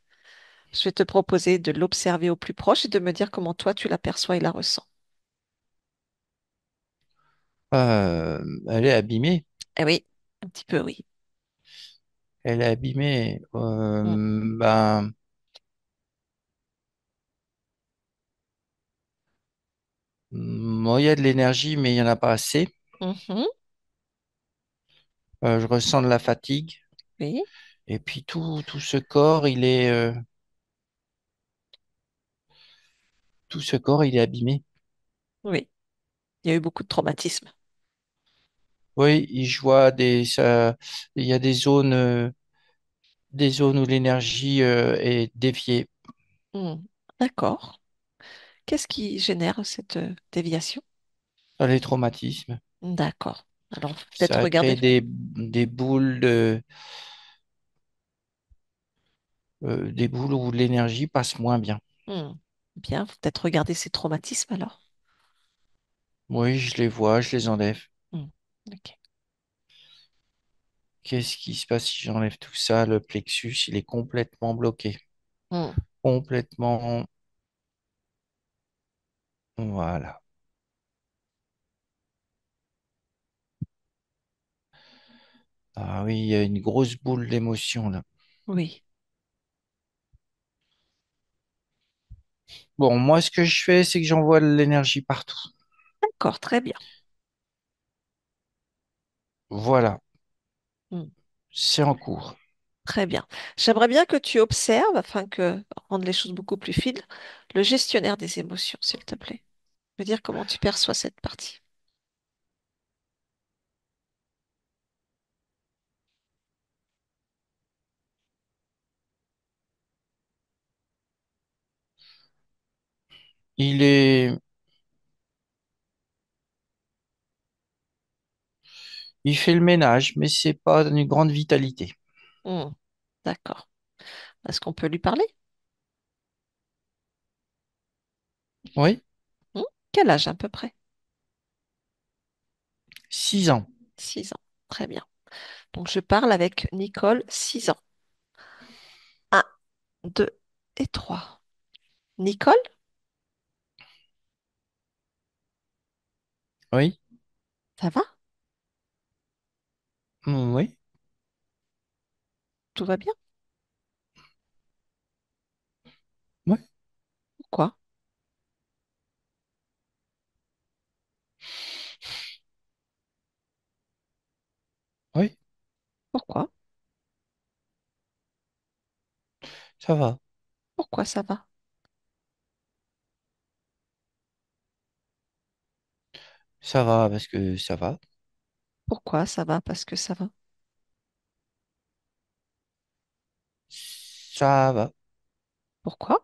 Je vais te proposer de l'observer au plus proche et de me dire comment toi tu l'aperçois et la ressens. Elle est abîmée. Eh oui, un petit peu oui. Elle est abîmée. Mm. Ben, il y a de l'énergie, mais il n'y en a pas assez. Mhm. Je ressens de la fatigue. Oui, Et puis tout ce corps, tout ce corps, il est abîmé. oui. Il y a eu beaucoup de traumatismes. Oui, je vois il y a des zones où l'énergie, est déviée Mm. D'accord. Qu'est-ce qui génère cette déviation? dans les traumatismes. D'accord. Alors, peut-être Ça a regarder. créé des boules où l'énergie passe moins bien. Hmm. Bien, faut peut-être regarder ces traumatismes alors. Oui, je les vois, je les enlève. Hmm. Ok. Qu'est-ce qui se passe si j'enlève tout ça? Le plexus, il est complètement bloqué. Hmm. Complètement. Voilà. Ah oui, il y a une grosse boule d'émotion là. Oui. Bon, moi, ce que je fais, c'est que j'envoie de l'énergie partout. D'accord, très bien. Voilà, Hmm. c'est en cours. Très bien. J'aimerais bien que tu observes, afin que rendre les choses beaucoup plus fines, le gestionnaire des émotions, s'il te plaît. Je veux dire comment tu perçois cette partie. Il est, il fait le ménage, mais c'est pas d'une grande vitalité. Hmm. D'accord. Est-ce qu'on peut lui parler? Oui, Hmm. Quel âge à peu près? 6 ans. 6 ans. Très bien. Donc je parle avec Nicole, 6 ans. Un, 2 et 3. Nicole, Oui, ça va? oui, Tout va bien? oui, Pourquoi? oui, Pourquoi? ça va. Pourquoi ça va? Ça va parce que ça va. Pourquoi ça va? Parce que ça va. Ça va. Pourquoi?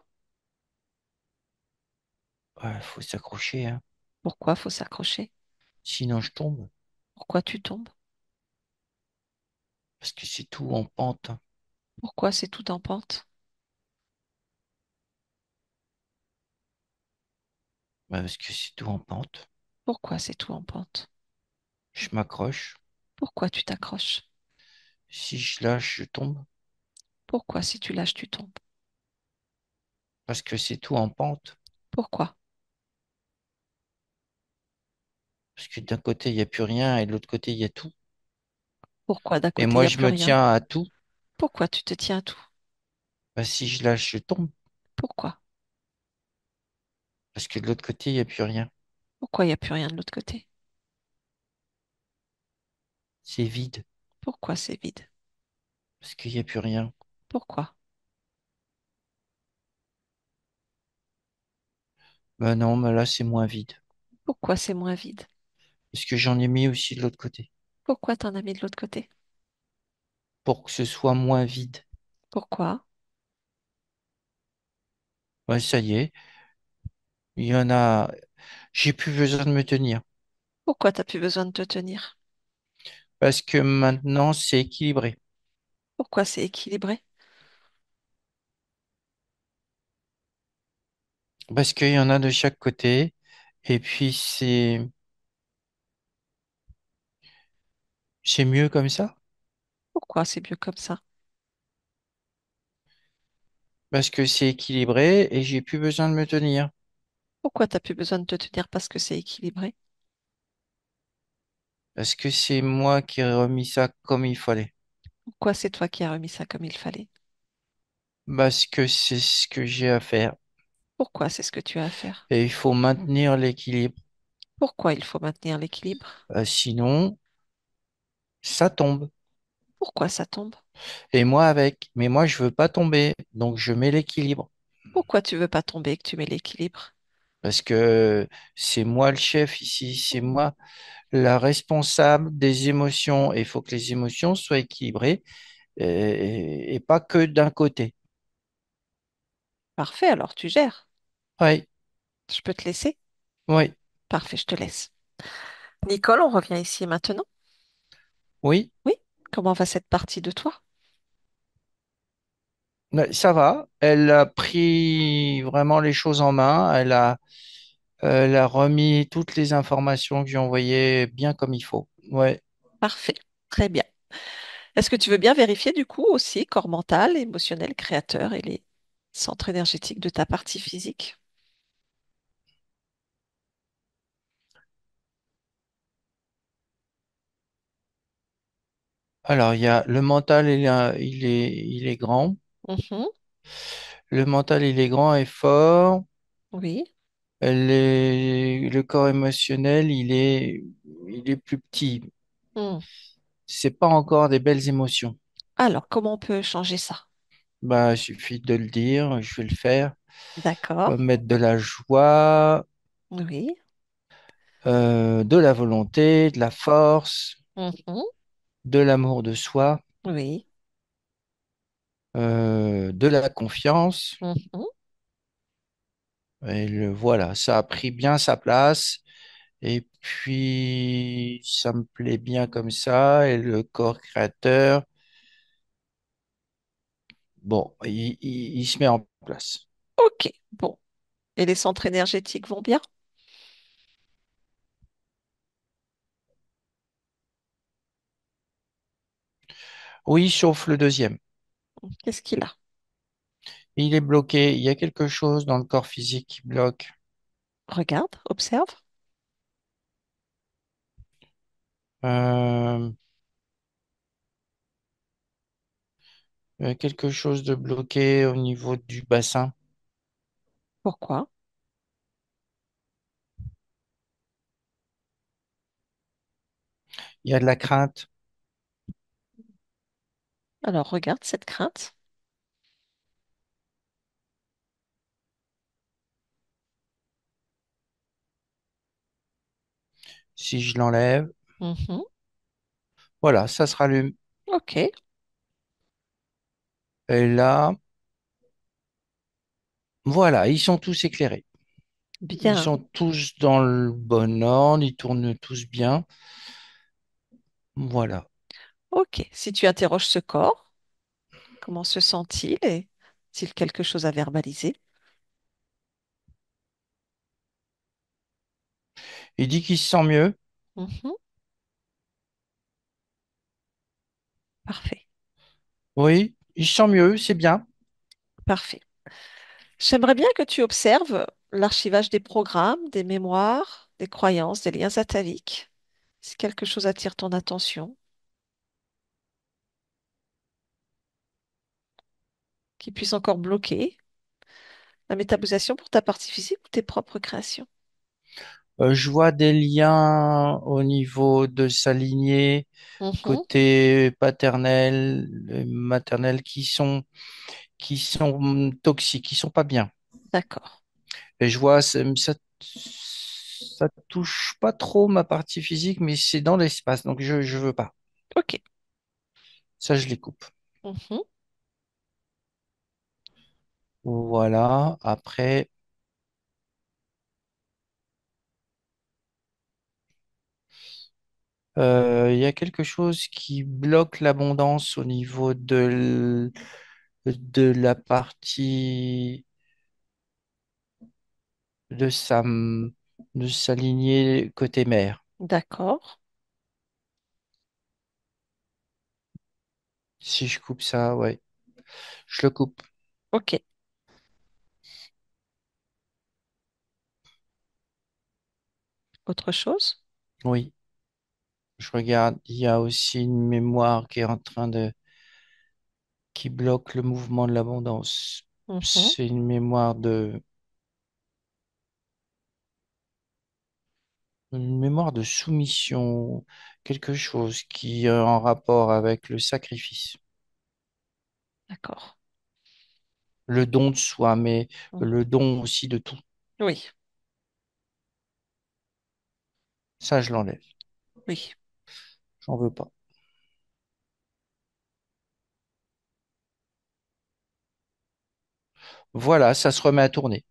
Ouais, faut s'accrocher, hein. Pourquoi faut s'accrocher? Sinon, je tombe. Pourquoi tu tombes? Parce que c'est tout en pente, hein. Pourquoi c'est tout en pente? Ouais, parce que c'est tout en pente. Pourquoi c'est tout en pente? Je m'accroche. Pourquoi tu t'accroches? Si je lâche, je tombe. Pourquoi si tu lâches, tu tombes? Parce que c'est tout en pente. Pourquoi? Parce que d'un côté, il n'y a plus rien et de l'autre côté, il y a tout. Pourquoi d'un Et côté il n'y moi, a je plus me rien? tiens à tout. Pourquoi tu te tiens à tout? Bah, si je lâche, je tombe. Pourquoi? Parce que de l'autre côté, il n'y a plus rien. Pourquoi il n'y a plus rien de l'autre côté? C'est vide. Pourquoi c'est vide? Parce qu'il n'y a plus rien. Pourquoi? Bah non, mais là, c'est moins vide. Pourquoi c'est moins vide? Parce que j'en ai mis aussi de l'autre côté. Pourquoi t'en as mis de l'autre côté? Pour que ce soit moins vide. Pourquoi? Ouais, ça y est, il y en a. J'ai plus besoin de me tenir Pourquoi t'as plus besoin de te tenir? parce que maintenant c'est équilibré. Pourquoi c'est équilibré? Parce qu'il y en a de chaque côté. Et puis c'est mieux comme ça. Pourquoi c'est mieux comme ça? Parce que c'est équilibré et j'ai plus besoin de me tenir. Pourquoi t'as plus besoin de te tenir parce que c'est équilibré? Parce que c'est moi qui ai remis ça comme il fallait. Pourquoi c'est toi qui as remis ça comme il fallait? Parce que c'est ce que j'ai à faire. Pourquoi c'est ce que tu as à faire? Et il faut maintenir l'équilibre. Pourquoi il faut maintenir l'équilibre? Sinon, ça tombe. Pourquoi ça tombe? Et moi avec. Mais moi, je veux pas tomber. Donc, je mets l'équilibre. Pourquoi tu veux pas tomber et que tu mets l'équilibre? Parce que c'est moi le chef ici. C'est moi la responsable des émotions. Et il faut que les émotions soient équilibrées et pas que d'un côté. Parfait, alors tu gères. Oui, Je peux te laisser? oui, Parfait, je te laisse. Nicole, on revient ici maintenant. oui. Oui, comment va cette partie de toi? Mais ça va. Elle a pris vraiment les choses en main. Elle a remis toutes les informations que j'ai envoyées bien comme il faut. Ouais. Parfait, très bien. Est-ce que tu veux bien vérifier du coup aussi corps mental, émotionnel, créateur et les centres énergétiques de ta partie physique? Alors, il y a le mental, il est grand. Mhm, Le mental, il est grand et fort. oui. Le corps émotionnel, il est plus petit. Hmm. C'est pas encore des belles émotions. Alors, comment on peut changer ça? Bah, il suffit de le dire, je vais le faire. D'accord. Mettre de la joie, Oui. de la volonté, de la force, Mhm, de l'amour de soi, oui. de la confiance. Mhm. Et voilà, ça a pris bien sa place. Et puis, ça me plaît bien comme ça. Et le corps créateur, bon, il se met en place. Ok, bon. Et les centres énergétiques vont bien? Oui, sauf le deuxième. Qu'est-ce qu'il a? Il est bloqué. Il y a quelque chose dans le corps physique qui bloque. Regarde, observe. Euh, il y a quelque chose de bloqué au niveau du bassin. Pourquoi? Il y a de la crainte. Alors, regarde cette crainte. Si je l'enlève, Mhm. voilà, ça se rallume. Ok, Et là, voilà, ils sont tous éclairés. Ils bien. sont tous dans le bon ordre, ils tournent tous bien. Voilà. Ok. Si tu interroges ce corps, comment se sent-il et a-t-il quelque chose à verbaliser? Il dit qu'il se sent mieux. Mhm. Parfait, Oui, il se sent mieux, c'est bien. parfait. J'aimerais bien que tu observes l'archivage des programmes, des mémoires, des croyances, des liens ataviques. Si quelque chose attire ton attention, qui puisse encore bloquer la métabolisation pour ta partie physique ou tes propres créations. Je vois des liens au niveau de sa lignée, Mhm. côté paternel, maternel, qui sont toxiques, qui sont pas bien. D'accord. Et je vois, ça touche pas trop ma partie physique, mais c'est dans l'espace, donc je veux pas. Ok. Ça, je les coupe. Mhm. Voilà. Après, il y a quelque chose qui bloque l'abondance au niveau de la partie de sa, de sa lignée côté mère. D'accord. Si je coupe ça, ouais, je le coupe. Ok. Autre chose? Oui, je regarde. Il y a aussi une mémoire qui est en train qui bloque le mouvement de l'abondance. Mhm. C'est une mémoire de soumission, quelque chose qui est en rapport avec le sacrifice, D'accord. le don de soi, mais Mm. le don aussi de tout. Oui, Ça, je l'enlève. oui. J'en veux pas. Voilà, ça se remet à tourner.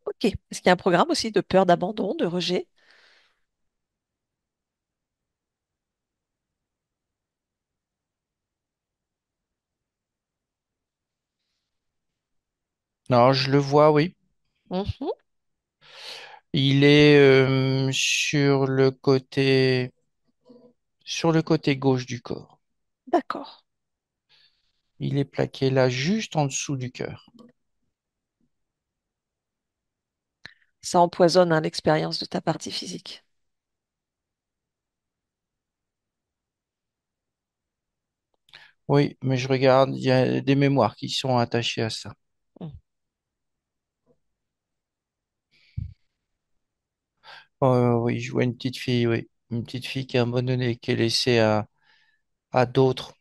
Ok. Est-ce qu'il y a un programme aussi de peur d'abandon, de rejet? Non, je le vois, oui. Mhm. Il est sur le côté gauche du corps. D'accord. Il est plaqué là, juste en dessous du cœur. Ça empoisonne, hein, l'expérience de ta partie physique. Oui, mais je regarde, il y a des mémoires qui sont attachées à ça. Mm. Oui, je vois une petite fille, oui. Une petite fille qui est abandonnée, qui est laissée à d'autres.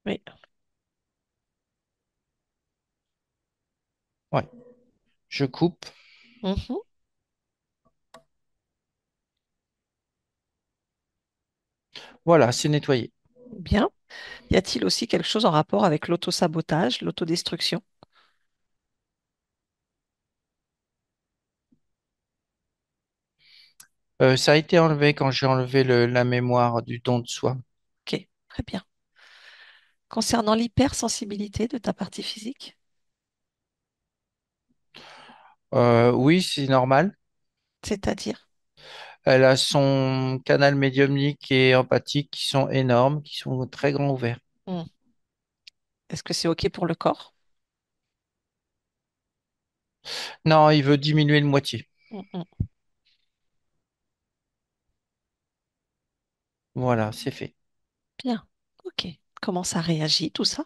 Oui. Ouais, je coupe. Mhm. Voilà, c'est nettoyé. Bien. Y a-t-il aussi quelque chose en rapport avec l'autosabotage, l'autodestruction? Ça a été enlevé quand j'ai enlevé la mémoire du don de soi. Ok, très bien. Concernant l'hypersensibilité de ta partie physique, Oui, c'est normal. c'est-à-dire, Elle a son canal médiumnique et empathique qui sont énormes, qui sont très grands ouverts. hmm, est-ce que c'est ok pour le corps? Non, il veut diminuer de moitié. Hmm. Voilà, c'est fait. Bien. Ok. Comment ça réagit tout ça?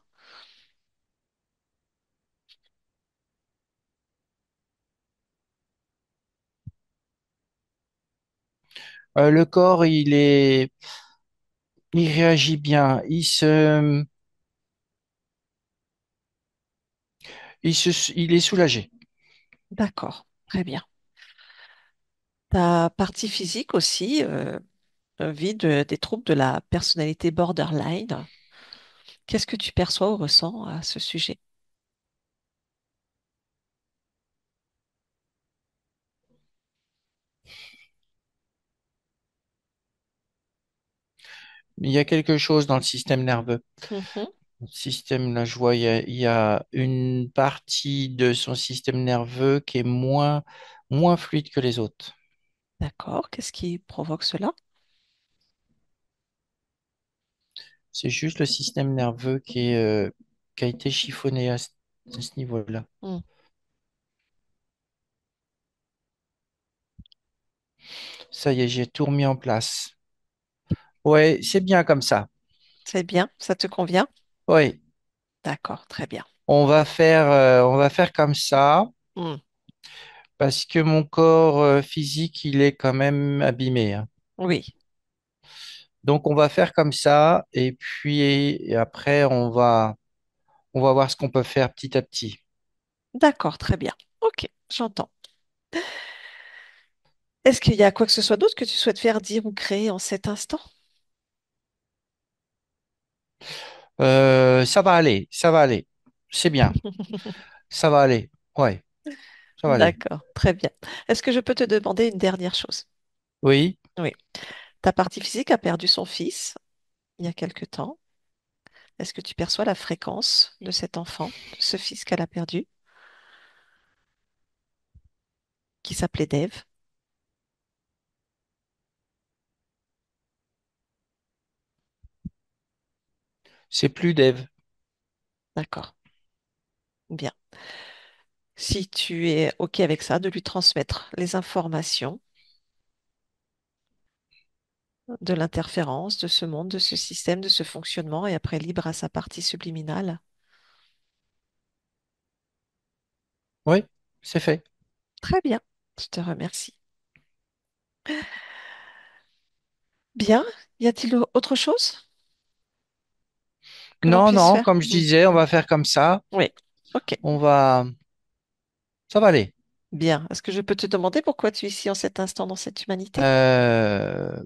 Le corps, il réagit bien. Il est soulagé. D'accord. Très bien. Ta partie physique aussi vit des troubles de la personnalité borderline. Qu'est-ce que tu perçois ou ressens à ce sujet? Il y a quelque chose dans le système nerveux. Mhm. Le système, là, je vois, il y a une partie de son système nerveux qui est moins fluide que les autres. D'accord. Qu'est-ce qui provoque cela? C'est juste le système nerveux qui a été chiffonné à ce niveau-là. Hmm. Ça y est, j'ai tout remis en place. Ouais, c'est bien comme ça. C'est bien. Ça te convient? Oui, D'accord. Très bien. on va faire comme ça Hmm. parce que mon corps physique, il est quand même abîmé, hein. Oui. Donc, on va faire comme ça et puis et après, on va voir ce qu'on peut faire petit à petit. D'accord. Très bien. Ok. J'entends. Est-ce qu'il y a quoi que ce soit d'autre que tu souhaites faire, dire ou créer en cet instant? Ça va aller, ça va aller. c'est bien. Ça va aller. Ouais, ça va aller. D'accord, très bien. Est-ce que je peux te demander une dernière chose? Oui, Oui. Ta partie physique a perdu son fils il y a quelque temps. Est-ce que tu perçois la fréquence de cet enfant, de ce fils qu'elle a perdu, qui s'appelait Dave? c'est plus Dave. D'accord, bien. Si tu es OK avec ça, de lui transmettre les informations de l'interférence, de ce monde, de ce système, de ce fonctionnement, et après libre à sa partie subliminale. Oui, c'est fait. Très bien, je te remercie. Bien, y a-t-il autre chose que l'on Non, puisse non, faire? comme je disais, on va faire comme ça. Oui, OK, On va, ça va aller. bien. Est-ce que je peux te demander pourquoi tu es ici en cet instant dans cette humanité? Euh,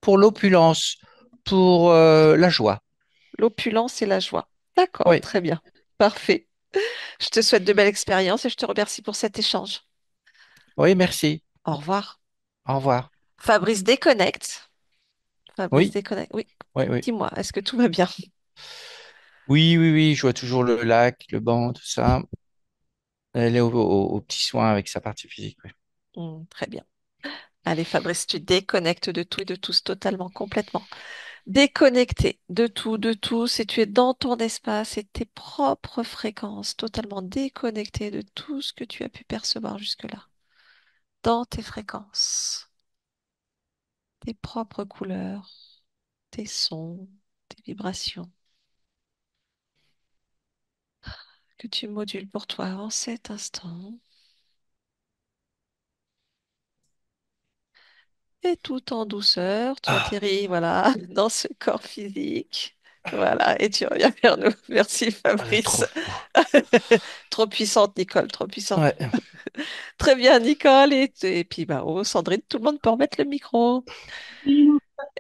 pour l'opulence, pour la joie. L'opulence et la joie. D'accord, Oui, très bien. Parfait. Je te souhaite de belles expériences et je te remercie pour cet échange. oui, merci. Au revoir. Au revoir. Fabrice déconnecte. Fabrice Oui, déconnecte. Oui, oui, oui. dis-moi, est-ce que tout va bien? Oui, oui, oui, je vois toujours le lac, le banc, tout ça. Elle est aux petits soins avec sa partie physique. Oui. Très bien. Allez, Fabrice, tu déconnectes de tout et de tous totalement, complètement. Déconnecté de tout, si tu es dans ton espace et tes propres fréquences, totalement déconnecté de tout ce que tu as pu percevoir jusque-là. Dans tes fréquences, tes propres couleurs, tes sons, tes vibrations, que tu modules pour toi en cet instant. Et tout en douceur, tu Ah, atterris, voilà, dans ce corps physique. Voilà, et tu reviens vers nous. Merci, trop Fabrice. fou. Trop puissante, Nicole, trop puissante. Ouais. Très bien, Nicole. Et puis, bah, oh, Sandrine, tout le monde peut remettre le micro.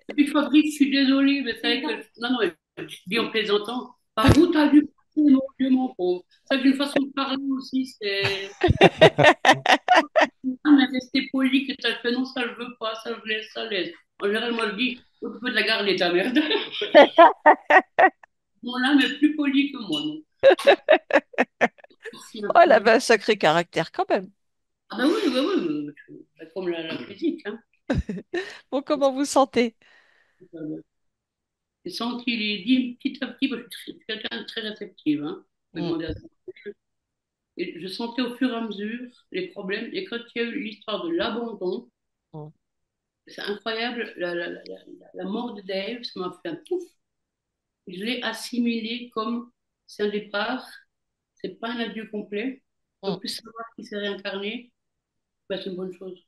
Et puis Fabrice, je suis désolée, mais c'est vrai que. Non, non, je dis en plaisantant. Par où t'as dû passer, mon Dieu, mon pauvre. C'est vrai qu'une façon de parler aussi, c'est. Ah, mais rester poli, que t'as fait, non, ça je veux pas, ça je laisse, ça laisse. En général, moi je dis, oh, tu peux de la garder, ta merde. Bon, là, mais plus poli que moi, non. Merci Oh, elle avait infiniment. un sacré caractère quand même. Ah, ben oui, oui, oui, comme la physique, hein. Bon, comment vous sentez? J'ai senti les dit petit à petit, parce que je suis quelqu'un de très réceptif, hein. Je Mm, demandé à ça. Et je sentais au fur et à mesure les problèmes. Et quand il y a eu l'histoire de l'abandon, mm, c'est incroyable, la mort de Dave, ça m'a fait un pouf. Je l'ai assimilé comme c'est un départ, c'est pas un adieu complet. En mm. plus, savoir qu'il s'est réincarné, ben, c'est une bonne chose.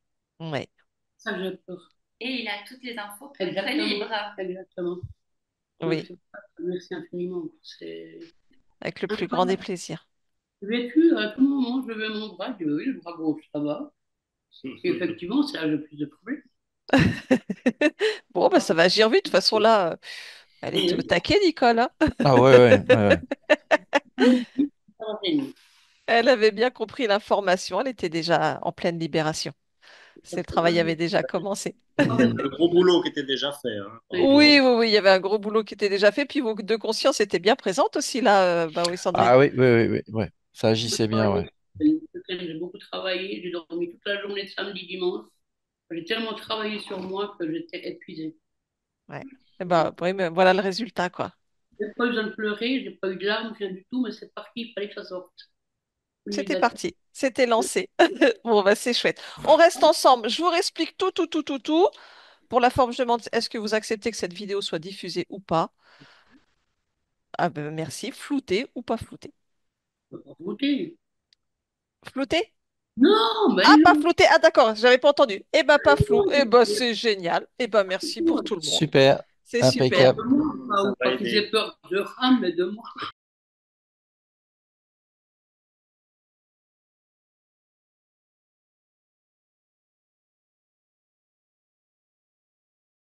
Ouais, Ça, j'ai peur. Et il a toutes les infos très libres. Exactement. Donc, oui, c'est pour ça que merci infiniment. C'est avec le plus grand des incroyable. plaisirs. J'ai vécu à tout moment, je levais mon bras, je dis oui, le bras gauche, ça va. Et effectivement, c'est là le plus de problèmes. Bon, bah, ça va agir vite. De toute façon, là, elle était au taquet, Nicole, hein. Ah ouais, ouais, ouais, ouais. Ça Elle avait bien compris l'information. Elle était déjà en pleine libération. C'est le travail avait déjà commencé. Mhm. Le gros boulot qui était déjà fait, hein, franchement. Oui, oui, oui, il y avait un gros boulot qui était déjà fait. Puis vos deux consciences étaient bien présentes aussi, là, bah oui, Sandrine. Ah oui, oui, oui, oui, ouais. Ça agissait bien, ouais. J'ai beaucoup travaillé, j'ai dormi toute la journée de samedi, dimanche. J'ai tellement travaillé sur moi que j'étais épuisée. Ouais. Eh ben, oui, mais voilà le résultat, quoi. J'ai pas eu besoin de pleurer, j'ai pas eu de larmes, rien du tout, mais c'est parti, il fallait que ça sorte. C'était Vulgarisation. parti. C'était lancé. Bon, bah, c'est chouette. On reste ensemble. Je vous réexplique tout, tout, tout, tout, tout. Pour la forme, je demande, est-ce que vous acceptez que cette vidéo soit diffusée ou pas? Ah ben, merci. Flouté ou pas flouté? Voter. Flouté? Non, Ah, ben pas non. flouté. Ah, d'accord, j'avais pas entendu. Eh ben, pas flou. Eh ben, c'est génial. Eh ben, merci pour tout le monde. Super, C'est super. impeccable. De moi, pas, Ça ou va pas qu'ils aider. aient peur de rame, mais de moi.